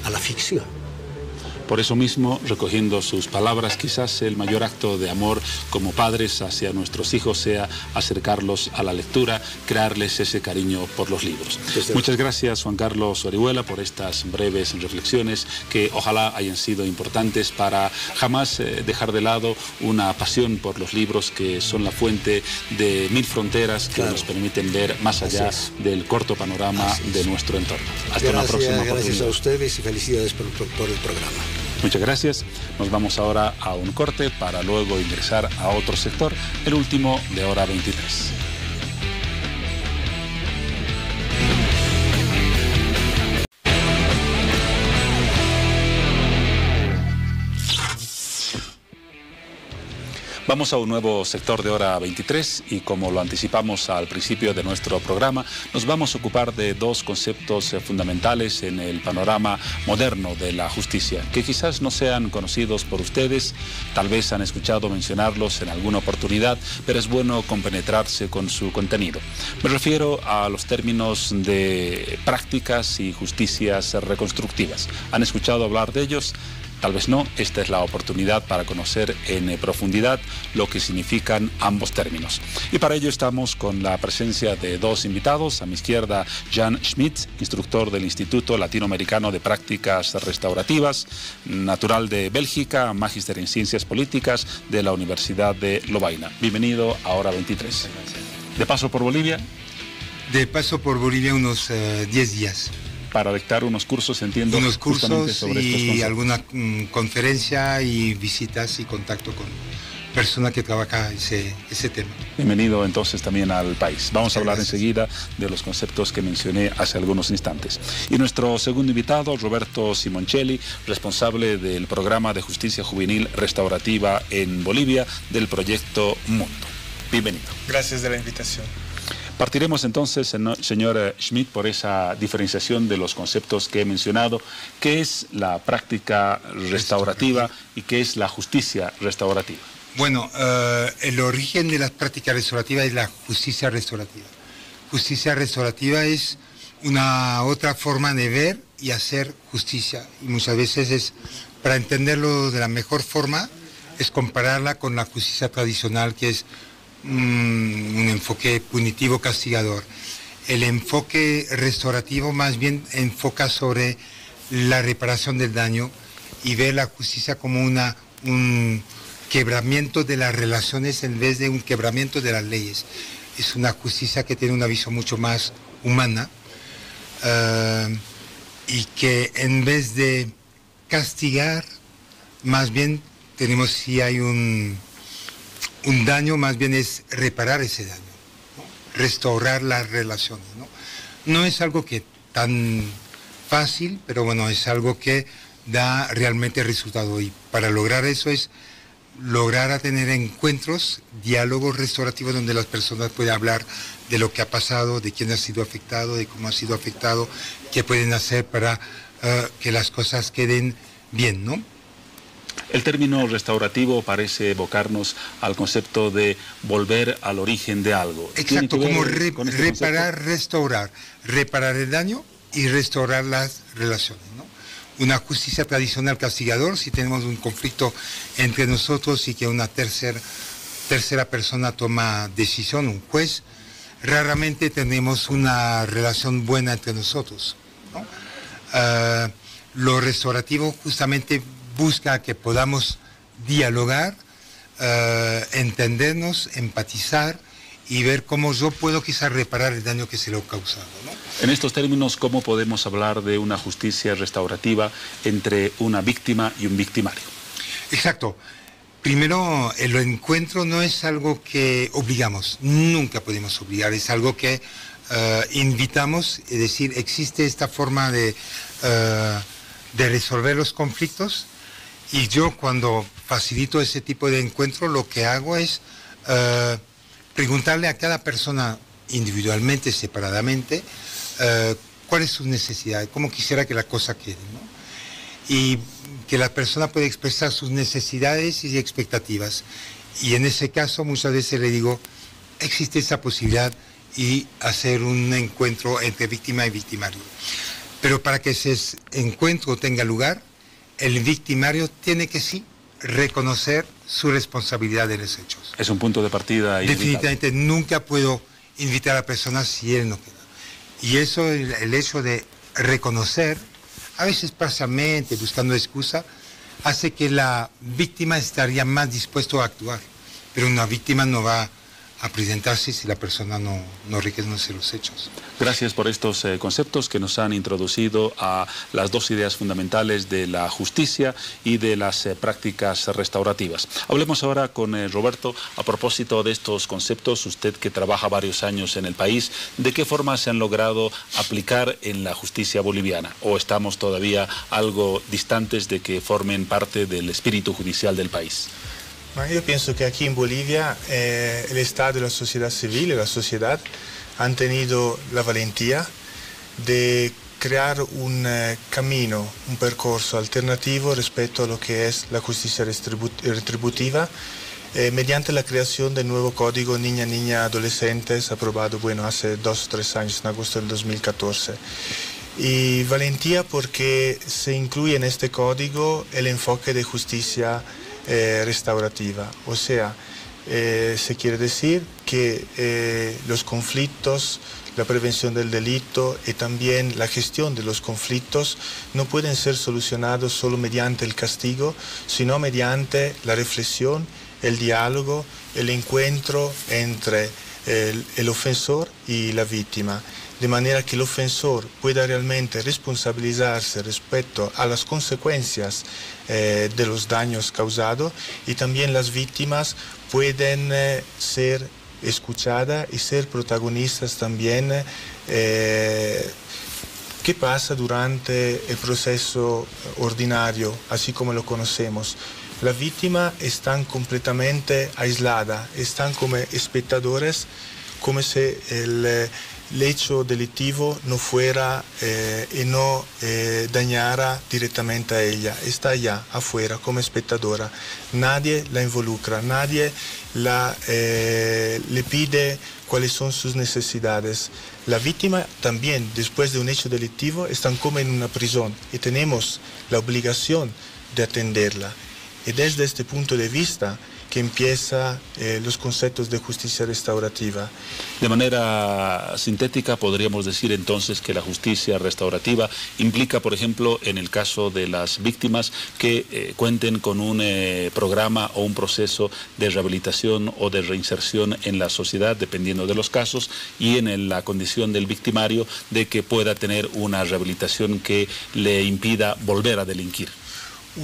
[SPEAKER 12] a la ficción.
[SPEAKER 1] Por eso mismo, recogiendo sus palabras, quizás el mayor acto de amor como padres hacia nuestros hijos sea acercarlos a la lectura, crearles ese cariño por los libros. Muchas gracias, Juan Carlos Orihuela, por estas breves reflexiones que ojalá hayan sido importantes para jamás dejar de lado una pasión por los libros, que son la fuente de mil fronteras que nos permiten ver más allá del corto panorama de nuestro entorno. Hasta una próxima oportunidad.
[SPEAKER 12] Gracias a ustedes y felicidades por el programa.
[SPEAKER 1] Muchas gracias. Nos vamos ahora a un corte para luego ingresar a otro sector, el último de Hora 23. Vamos a un nuevo sector de Hora 23 y, como lo anticipamos al principio de nuestro programa, nos vamos a ocupar de dos conceptos fundamentales en el panorama moderno de la justicia, que quizás no sean conocidos por ustedes, tal vez han escuchado mencionarlos en alguna oportunidad, pero es bueno compenetrarse con su contenido. Me refiero a los términos de prácticas y justicias reconstructivas. ¿Han escuchado hablar de ellos? Tal vez no. Esta es la oportunidad para conocer en profundidad lo que significan ambos términos. Y para ello estamos con la presencia de dos invitados. A mi izquierda, Jan Schmidt, instructor del Instituto Latinoamericano de Prácticas Restaurativas, natural de Bélgica, magíster en Ciencias Políticas de la Universidad de Lovaina. Bienvenido a Hora 23. ¿De paso por Bolivia?
[SPEAKER 13] De paso por Bolivia unos 10 días.
[SPEAKER 1] Para dictar unos cursos, entiendo.
[SPEAKER 13] Unos cursos
[SPEAKER 1] sobre
[SPEAKER 13] y alguna conferencia y visitas y contacto con personas que trabajan ese tema.
[SPEAKER 1] Bienvenido entonces también al país. Vamos a hablar enseguida de los conceptos que mencioné hace algunos instantes. Y nuestro segundo invitado, Roberto Simoncelli, responsable del programa de justicia juvenil restaurativa en Bolivia del proyecto Mundo. Bienvenido.
[SPEAKER 14] Gracias de la invitación.
[SPEAKER 1] Partiremos entonces, señor Schmidt, por esa diferenciación de los conceptos que he mencionado. ¿Qué es la práctica restaurativa y qué es la justicia restaurativa?
[SPEAKER 13] Bueno, el origen de la práctica restaurativa es la justicia restaurativa. Justicia restaurativa es una otra forma de ver y hacer justicia. Y muchas veces es, para entenderlo de la mejor forma, es compararla con la justicia tradicional, que es un enfoque punitivo castigador. El enfoque restaurativo más bien enfoca sobre la reparación del daño y ve la justicia como un quebramiento de las relaciones en vez de un quebramiento de las leyes. Es una justicia que tiene una visión mucho más humana y que en vez de castigar, más bien tenemos, si hay un daño, más bien es reparar ese daño, ¿no? Restaurar las relaciones, ¿no? No es algo que tan fácil, pero bueno, es algo que da realmente resultado, y para lograr eso es lograr a tener encuentros, diálogos restaurativos donde las personas pueden hablar de lo que ha pasado, de quién ha sido afectado, de cómo ha sido afectado, qué pueden hacer para que las cosas queden bien, ¿no?
[SPEAKER 1] El término restaurativo parece evocarnos al concepto de volver al origen de algo.
[SPEAKER 13] Exacto, como reparar, restaurar. Reparar el daño y restaurar las relaciones, ¿no? Una justicia tradicional castigador, si tenemos un conflicto entre nosotros y que una tercera persona toma decisión, un juez, raramente tenemos una relación buena entre nosotros, ¿no? Lo restaurativo justamente busca que podamos dialogar, entendernos, empatizar y ver cómo yo puedo quizás reparar el daño que se le ha causado, ¿no?
[SPEAKER 1] En estos términos, ¿cómo podemos hablar de una justicia restaurativa entre una víctima y un victimario?
[SPEAKER 13] Exacto. Primero, el encuentro no es algo que obligamos, nunca podemos obligar, es algo que invitamos, es decir, existe esta forma de resolver los conflictos. Y yo, cuando facilito ese tipo de encuentro, lo que hago es preguntarle a cada persona individualmente, separadamente, cuál es su necesidad, cómo quisiera que la cosa quede, ¿no? Y que la persona pueda expresar sus necesidades y expectativas. Y en ese caso, muchas veces le digo, existe esa posibilidad y hacer un encuentro entre víctima y victimario. Pero para que ese encuentro tenga lugar, el victimario tiene que sí reconocer su responsabilidad de los hechos.
[SPEAKER 1] Es un punto de partida inevitable.
[SPEAKER 13] Definitivamente nunca puedo invitar a la persona si él no queda. Y eso, el hecho de reconocer, a veces parcialmente, buscando excusa, hace que la víctima estaría más dispuesto a actuar. Pero una víctima no va a presentarse si la persona no reconoce los hechos.
[SPEAKER 1] Gracias por estos conceptos que nos han introducido a las dos ideas fundamentales de la justicia y de las prácticas restaurativas. Hablemos ahora con Roberto a propósito de estos conceptos. Usted que trabaja varios años en el país, ¿de qué forma se han logrado aplicar en la justicia boliviana? ¿O estamos todavía algo distantes de que formen parte del espíritu judicial del país?
[SPEAKER 14] Yo pienso que aquí en Bolivia el Estado y la sociedad civil y la sociedad han tenido la valentía de crear un camino, un percorso alternativo respecto a lo que es la justicia retributiva mediante la creación del nuevo código Niña Adolescentes aprobado hace 2 o 3 años, en agosto del 2014. Y valentía porque se incluye en este código el enfoque de justicia restaurativa, o sea, se quiere decir que los conflictos, la prevención del delito y también la gestión de los conflictos no pueden ser solucionados solo mediante el castigo, sino mediante la reflexión, el diálogo, el encuentro entre el ofensor y la víctima, de manera que el ofensor pueda realmente responsabilizarse respecto a las consecuencias de los daños causados y también las víctimas pueden ser escuchadas y ser protagonistas también qué pasa durante el proceso ordinario, así como lo conocemos. Las víctimas están completamente aisladas, están como espectadores, como si el hecho delictivo no fuera y no dañara directamente a ella. Está allá, afuera, como espectadora. Nadie la involucra, nadie le pide cuáles son sus necesidades. La víctima también, después de un hecho delictivo, están como en una prisión y tenemos la obligación de atenderla. Y desde este punto de vista que empieza los conceptos de justicia restaurativa.
[SPEAKER 1] De manera sintética, podríamos decir entonces que la justicia restaurativa implica, por ejemplo, en el caso de las víctimas, que cuenten con un programa o un proceso de rehabilitación o de reinserción en la sociedad, dependiendo de los casos, y en la condición del victimario de que pueda tener una rehabilitación que le impida volver a delinquir.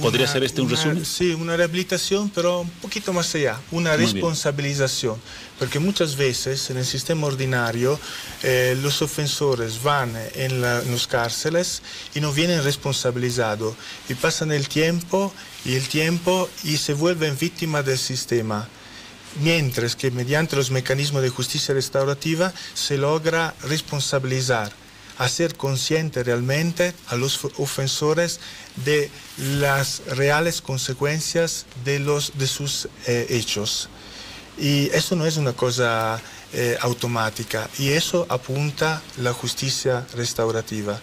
[SPEAKER 1] ¿Podría ser este un resumen?
[SPEAKER 14] Sí, una rehabilitación, pero un poquito más allá, una responsabilización. Porque muchas veces en el sistema ordinario los ofensores van en las cárceles y no vienen responsabilizados y pasan el tiempo y se vuelven víctimas del sistema. Mientras que mediante los mecanismos de justicia restaurativa se logra responsabilizar, hacer consciente realmente a los ofensores de las reales consecuencias de sus hechos. Y eso no es una cosa automática, y eso apunta la justicia restaurativa.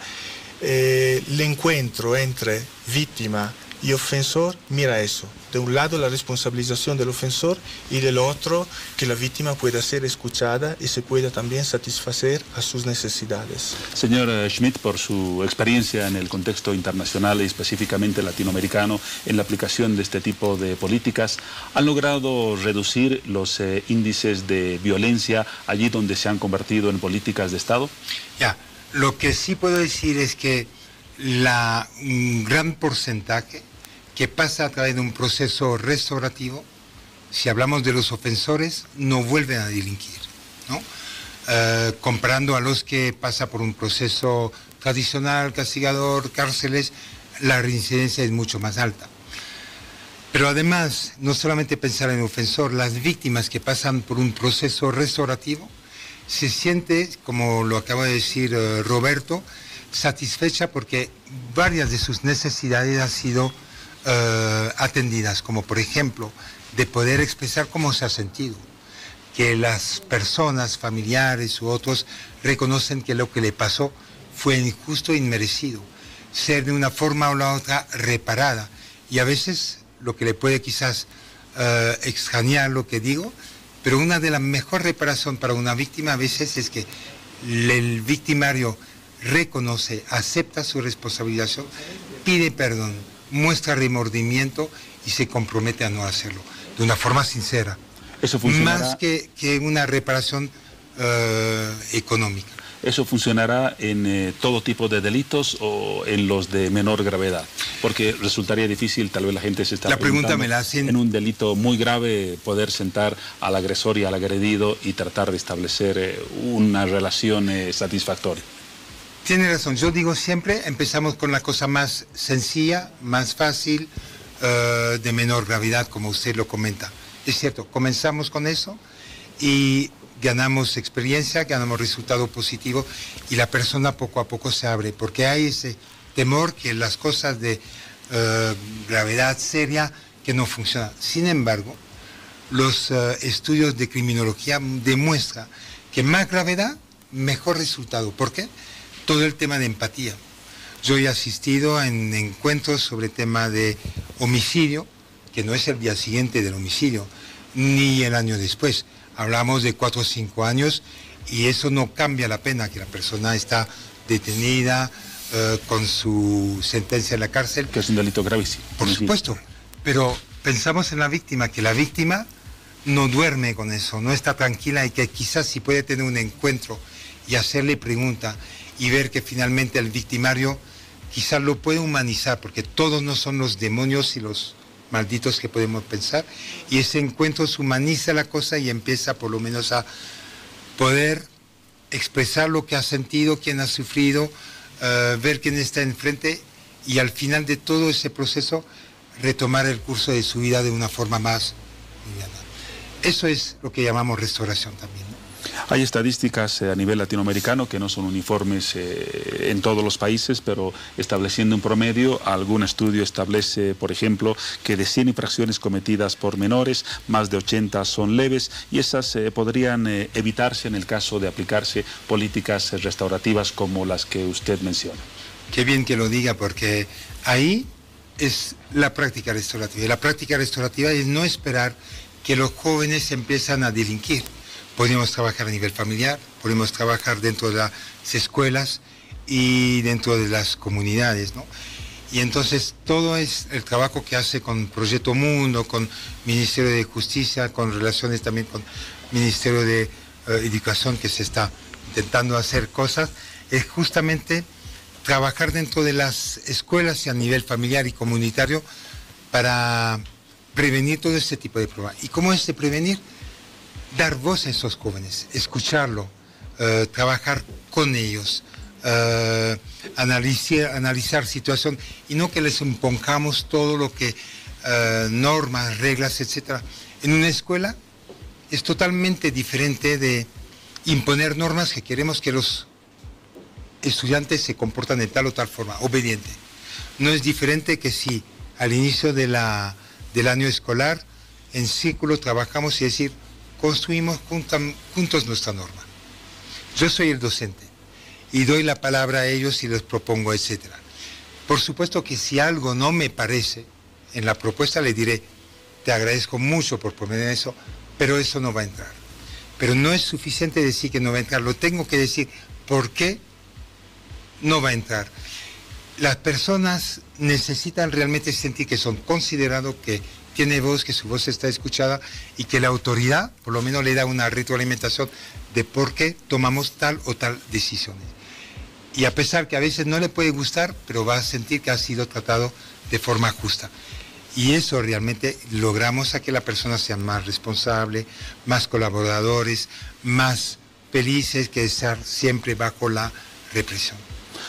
[SPEAKER 14] El encuentro entre víctima y ofensor mira eso. De un lado la responsabilización del ofensor y del otro que la víctima pueda ser escuchada y se pueda también satisfacer a sus necesidades.
[SPEAKER 1] Señor Schmidt, por su experiencia en el contexto internacional y específicamente latinoamericano en la aplicación de este tipo de políticas, ¿han logrado reducir los índices de violencia allí donde se han convertido en políticas de Estado?
[SPEAKER 13] Ya, lo que sí puedo decir es que un gran porcentaje que pasa a través de un proceso restaurativo, si hablamos de los ofensores, no vuelven a delinquir, ¿no? Comparando a los que pasan por un proceso tradicional, castigador, cárceles, la reincidencia es mucho más alta. Pero además, no solamente pensar en el ofensor, las víctimas que pasan por un proceso restaurativo, se siente, como lo acaba de decir Roberto, satisfecha porque varias de sus necesidades han sido atendidas, como por ejemplo de poder expresar cómo se ha sentido, que las personas, familiares u otros reconocen que lo que le pasó fue injusto e inmerecido. ser de una forma o la otra reparada. Y a veces lo que le puede quizás extrañar lo que digo, pero una de las mejores reparaciones para una víctima a veces es que el victimario reconoce, acepta su responsabilidad, pide perdón, muestra remordimiento y se compromete a no hacerlo, de una forma sincera.
[SPEAKER 1] Eso funcionará.
[SPEAKER 13] Más que una reparación económica.
[SPEAKER 1] ¿Eso funcionará en todo tipo de delitos o en los de menor gravedad? Porque resultaría difícil, tal vez la gente se está
[SPEAKER 13] pregunta me la hacen.
[SPEAKER 1] En un delito muy grave poder sentar al agresor y al agredido y tratar de establecer una relación satisfactoria.
[SPEAKER 13] Tiene razón, yo digo siempre, empezamos con la cosa más sencilla, más fácil, de menor gravedad, como usted lo comenta. Es cierto, comenzamos con eso y ganamos experiencia, ganamos resultado positivo y la persona poco a poco se abre, porque hay ese temor que las cosas de gravedad seria que no funcionan. Sin embargo, los estudios de criminología demuestran que más gravedad, mejor resultado. ¿Por qué? Todo el tema de empatía. Yo he asistido en encuentros sobre el tema de homicidio, que no es el día siguiente del homicidio, ni el año después. Hablamos de 4 o 5 años y eso no cambia la pena, que la persona está detenida con su sentencia en la cárcel.
[SPEAKER 1] Que es un delito gravísimo.
[SPEAKER 13] Por supuesto, pero pensamos en la víctima, que la víctima no duerme con eso, no está tranquila y que quizás si puede tener un encuentro y hacerle pregunta y ver que finalmente el victimario quizás lo puede humanizar, porque todos no son los demonios y los malditos que podemos pensar, y ese encuentro se humaniza la cosa y empieza por lo menos a poder expresar lo que ha sentido, quién ha sufrido, ver quién está enfrente y al final de todo ese proceso retomar el curso de su vida de una forma más liviana. Eso es lo que llamamos restauración también, ¿no?
[SPEAKER 1] Hay estadísticas a nivel latinoamericano que no son uniformes en todos los países, pero estableciendo un promedio, algún estudio establece, por ejemplo, que de 100 infracciones cometidas por menores, más de 80 son leves y esas podrían evitarse en el caso de aplicarse políticas restaurativas como las que usted menciona.
[SPEAKER 13] Qué bien que lo diga, porque ahí es la práctica restaurativa. Y la práctica restaurativa es no esperar que los jóvenes empiezan a delinquir. Podemos trabajar a nivel familiar, podemos trabajar dentro de las escuelas y dentro de las comunidades, ¿no? Y entonces todo es el trabajo que hace con Proyecto Mundo, con Ministerio de Justicia, con relaciones también con Ministerio de Educación, que se está intentando hacer cosas, es justamente trabajar dentro de las escuelas y a nivel familiar y comunitario para prevenir todo este tipo de problemas. ¿Y cómo es de prevenir? Dar voz a esos jóvenes, escucharlo, trabajar con ellos, analizar situación y no que les impongamos todo lo que normas, reglas, etcétera. En una escuela es totalmente diferente de imponer normas que queremos que los estudiantes se comportan de tal o tal forma, obediente. No es diferente que si al inicio del año escolar en círculo trabajamos y decir, construimos juntos nuestra norma. Yo soy el docente y doy la palabra a ellos y les propongo, etcétera. Por supuesto que si algo no me parece, en la propuesta le diré, te agradezco mucho por poner eso, pero eso no va a entrar. Pero no es suficiente decir que no va a entrar, lo tengo que decir por qué no va a entrar. Las personas necesitan realmente sentir que son considerados, que tiene voz, que su voz está escuchada y que la autoridad por lo menos le da una retroalimentación de por qué tomamos tal o tal decisión. Y a pesar que a veces no le puede gustar, pero va a sentir que ha sido tratado de forma justa. Y eso realmente logramos a que la persona sea más responsable, más colaboradores, más felices que estar siempre bajo la represión.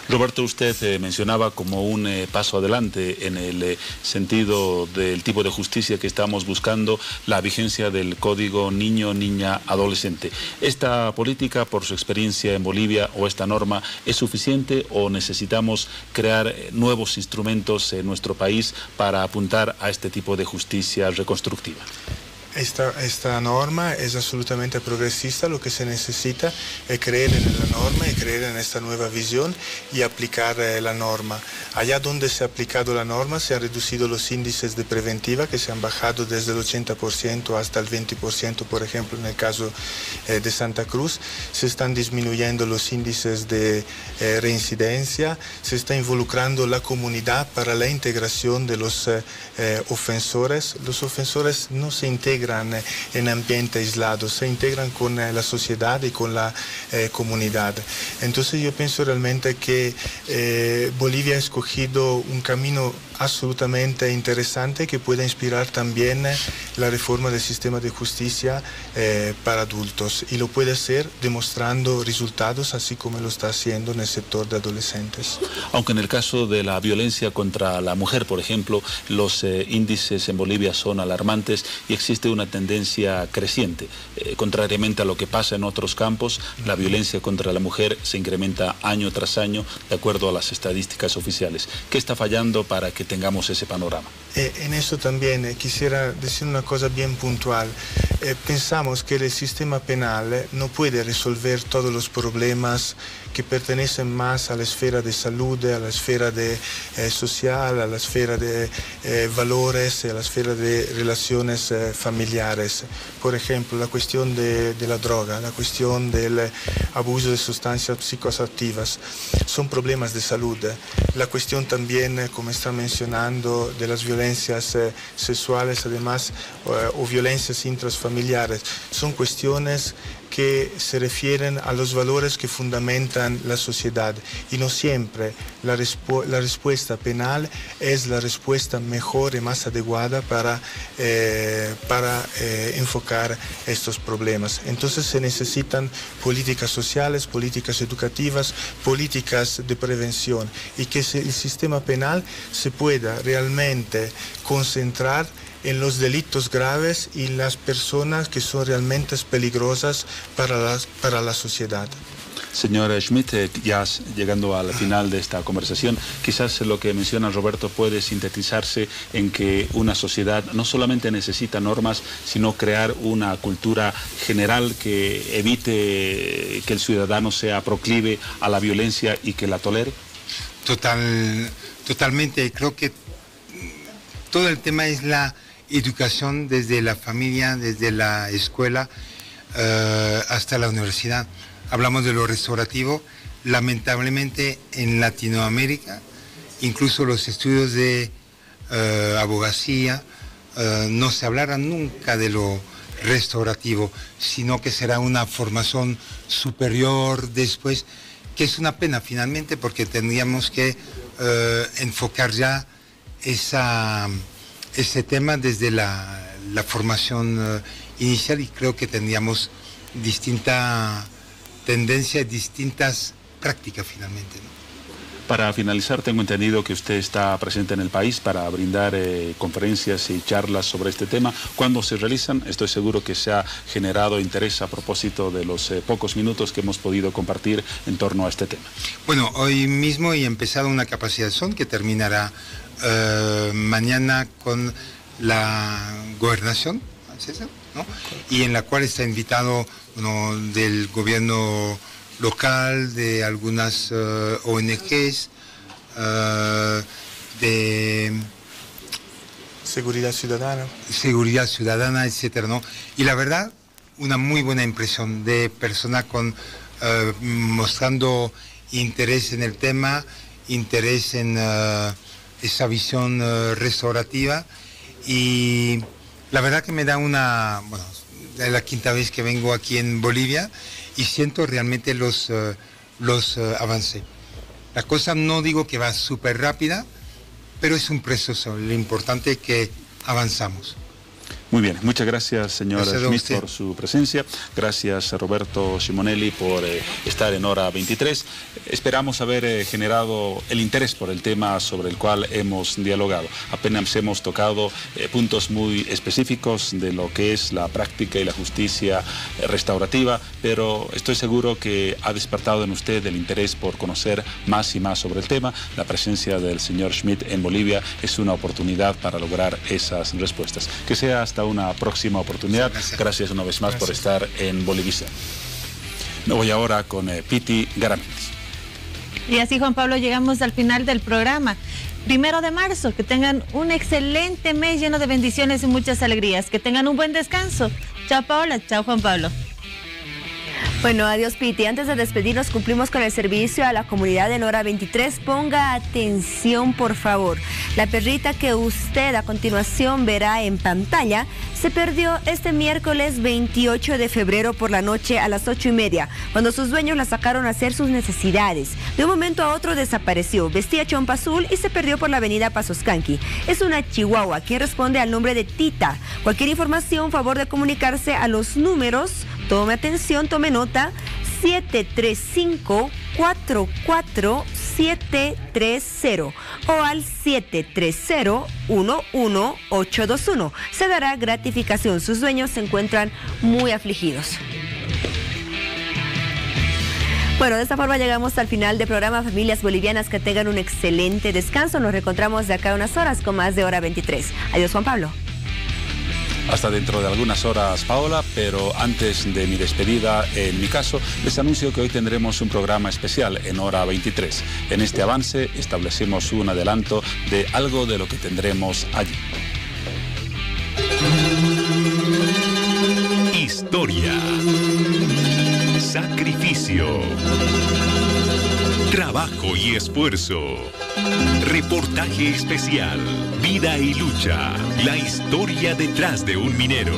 [SPEAKER 1] Roberto, usted mencionaba como un paso adelante en el sentido del tipo de justicia que estamos buscando, la vigencia del Código Niño, Niña, Adolescente. ¿Esta política, por su experiencia en Bolivia, o esta norma, es suficiente o necesitamos crear nuevos instrumentos en nuestro país para apuntar a este tipo de justicia reconstructiva?
[SPEAKER 14] esta norma es absolutamente progresista. Lo que se necesita es creer en la norma y creer en esta nueva visión y aplicar la norma. Allá donde se ha aplicado la norma se han reducido los índices de preventiva, que se han bajado desde el 80% hasta el 20%, por ejemplo, en el caso de Santa Cruz. Se están disminuyendo los índices de reincidencia, se está involucrando la comunidad para la integración de los ofensores. Los ofensores no se integran en ambiente aislado, se integran con la sociedad y con la comunidad. Entonces yo pienso realmente que Bolivia ha escogido un camino absolutamente interesante que puede inspirar también la reforma del sistema de justicia para adultos, y lo puede hacer demostrando resultados, así como lo está haciendo en el sector de adolescentes.
[SPEAKER 1] Aunque en el caso de la violencia contra la mujer, por ejemplo, los índices en Bolivia son alarmantes y existe una tendencia creciente. Contrariamente a lo que pasa en otros campos, la violencia contra la mujer se incrementa año tras año de acuerdo a las estadísticas oficiales. ¿Qué está fallando para que tengamos ese panorama?
[SPEAKER 14] En eso también quisiera decir una cosa bien puntual. Pensamos que el sistema penal no puede resolver todos los problemas que pertenecen más a la esfera de salud, a la esfera de, social, a la esfera de valores, a la esfera de relaciones familiares. Por ejemplo, la cuestión de la droga, la cuestión del abuso de sustancias psicoactivas, son problemas de salud. La cuestión también, como está mencionando, de las violencias sexuales, además, o violencias intrafamiliares, son cuestiones que se refieren a los valores que fundamentan la sociedad, y no siempre la respuesta penal es la respuesta mejor y más adecuada para enfocar estos problemas. Entonces se necesitan políticas sociales, políticas educativas, políticas de prevención, y que el sistema penal se pueda realmente concentrar en los delitos graves y las personas que son realmente peligrosas para la sociedad.
[SPEAKER 1] Señor Schmidt, ya llegando al final de esta conversación, quizás lo que menciona Roberto puede sintetizarse en que una sociedad no solamente necesita normas, sino crear una cultura general que evite que el ciudadano sea proclive a la violencia y que la tolere.
[SPEAKER 13] Totalmente. Creo que todo el tema es la educación desde la familia, desde la escuela hasta la universidad. Hablamos de lo restaurativo. Lamentablemente en Latinoamérica, incluso los estudios de abogacía, no se hablará nunca de lo restaurativo, sino que será una formación superior después, que es una pena finalmente, porque tendríamos que enfocar ya ese tema desde la formación inicial, y creo que tendríamos distinta tendencia, distintas prácticas finalmente, ¿no?
[SPEAKER 1] Para finalizar, tengo entendido que usted está presente en el país para brindar conferencias y charlas sobre este tema. ¿Cuándo se realizan? Estoy seguro que se ha generado interés a propósito de los pocos minutos que hemos podido compartir en torno a este tema.
[SPEAKER 13] Bueno, hoy mismo he empezado una capacitación que terminará mañana con la gobernación, ¿no? Y en la cual está invitado uno del gobierno local, de algunas ONGs, de
[SPEAKER 14] seguridad ciudadana, etcétera, ¿no? Y la verdad, una muy buena impresión de personas mostrando interés en el tema, interés en esa visión restaurativa, y la verdad que me da es la quinta vez que vengo aquí en Bolivia y siento realmente los avances. La cosa no digo que va súper rápida, pero es un proceso. Lo importante es que avanzamos.
[SPEAKER 1] Muy bien, muchas gracias, señor Schmidt, por su presencia. Gracias a Roberto Simonelli por estar en Hora 23. Esperamos haber generado el interés por el tema sobre el cual hemos dialogado. Apenas hemos tocado puntos muy específicos de lo que es la práctica y la justicia restaurativa, pero estoy seguro que ha despertado en usted el interés por conocer más y más sobre el tema. La presencia del señor Schmidt en Bolivia es una oportunidad para lograr esas respuestas. Que sea hasta hasta una próxima oportunidad. Gracias una vez más por estar en Bolivisión. Me voy ahora con Piti Garamendi.
[SPEAKER 3] Y así, Juan Pablo, llegamos al final del programa. 1 de marzo, que tengan un excelente mes lleno de bendiciones y muchas alegrías. Que tengan un buen descanso. Chao, Paola. Chao, Juan Pablo.
[SPEAKER 2] Bueno, adiós, Piti. Antes de despedirnos, cumplimos con el servicio a la comunidad en hora 23. Ponga atención, por favor. La perrita que usted a continuación verá en pantalla se perdió este miércoles 28 de febrero por la noche a las 8:30, cuando sus dueños la sacaron a hacer sus necesidades. De un momento a otro desapareció. Vestía chompa azul y se perdió por la avenida Pasoscanqui. Es una chihuahua quien responde al nombre de Tita. Cualquier información, favor de comunicarse a los números. Tome atención, tome nota, 735-44730 o al 730-11821. Se dará gratificación. Sus dueños se encuentran muy afligidos. Bueno, de esta forma llegamos al final del programa. Familias bolivianas, que tengan un excelente descanso. Nos reencontramos de acá a unas horas con más de hora 23. Adiós, Juan Pablo.
[SPEAKER 1] Hasta dentro de algunas horas, Paola, pero antes de mi despedida, en mi caso, les anuncio que hoy tendremos un programa especial en hora 23. En este avance establecemos un adelanto de algo de lo que tendremos allí.
[SPEAKER 15] Historia. Sacrificio. Trabajo y esfuerzo. Reportaje especial. Vida y lucha. La historia detrás de un minero.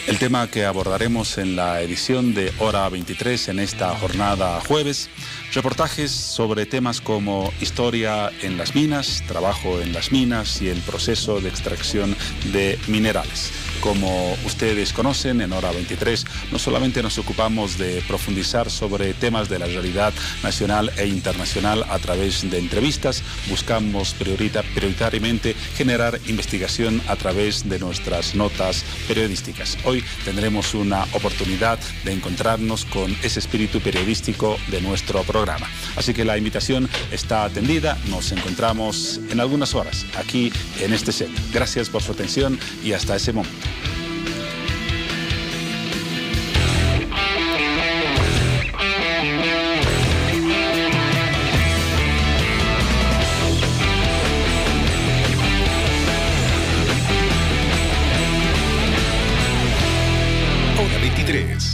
[SPEAKER 1] El tema que abordaremos en la edición de Hora 23 en esta jornada jueves, reportajes sobre temas como historia en las minas, trabajo en las minas y el proceso de extracción de minerales. Como ustedes conocen, en Hora 23 no solamente nos ocupamos de profundizar sobre temas de la realidad nacional e internacional a través de entrevistas, buscamos prioritariamente generar investigación a través de nuestras notas periodísticas. Hoy tendremos una oportunidad de encontrarnos con ese espíritu periodístico de nuestro programa. Así que la invitación está atendida. Nos encontramos en algunas horas aquí en este set. Gracias por su atención y hasta ese momento.
[SPEAKER 15] Hora 23.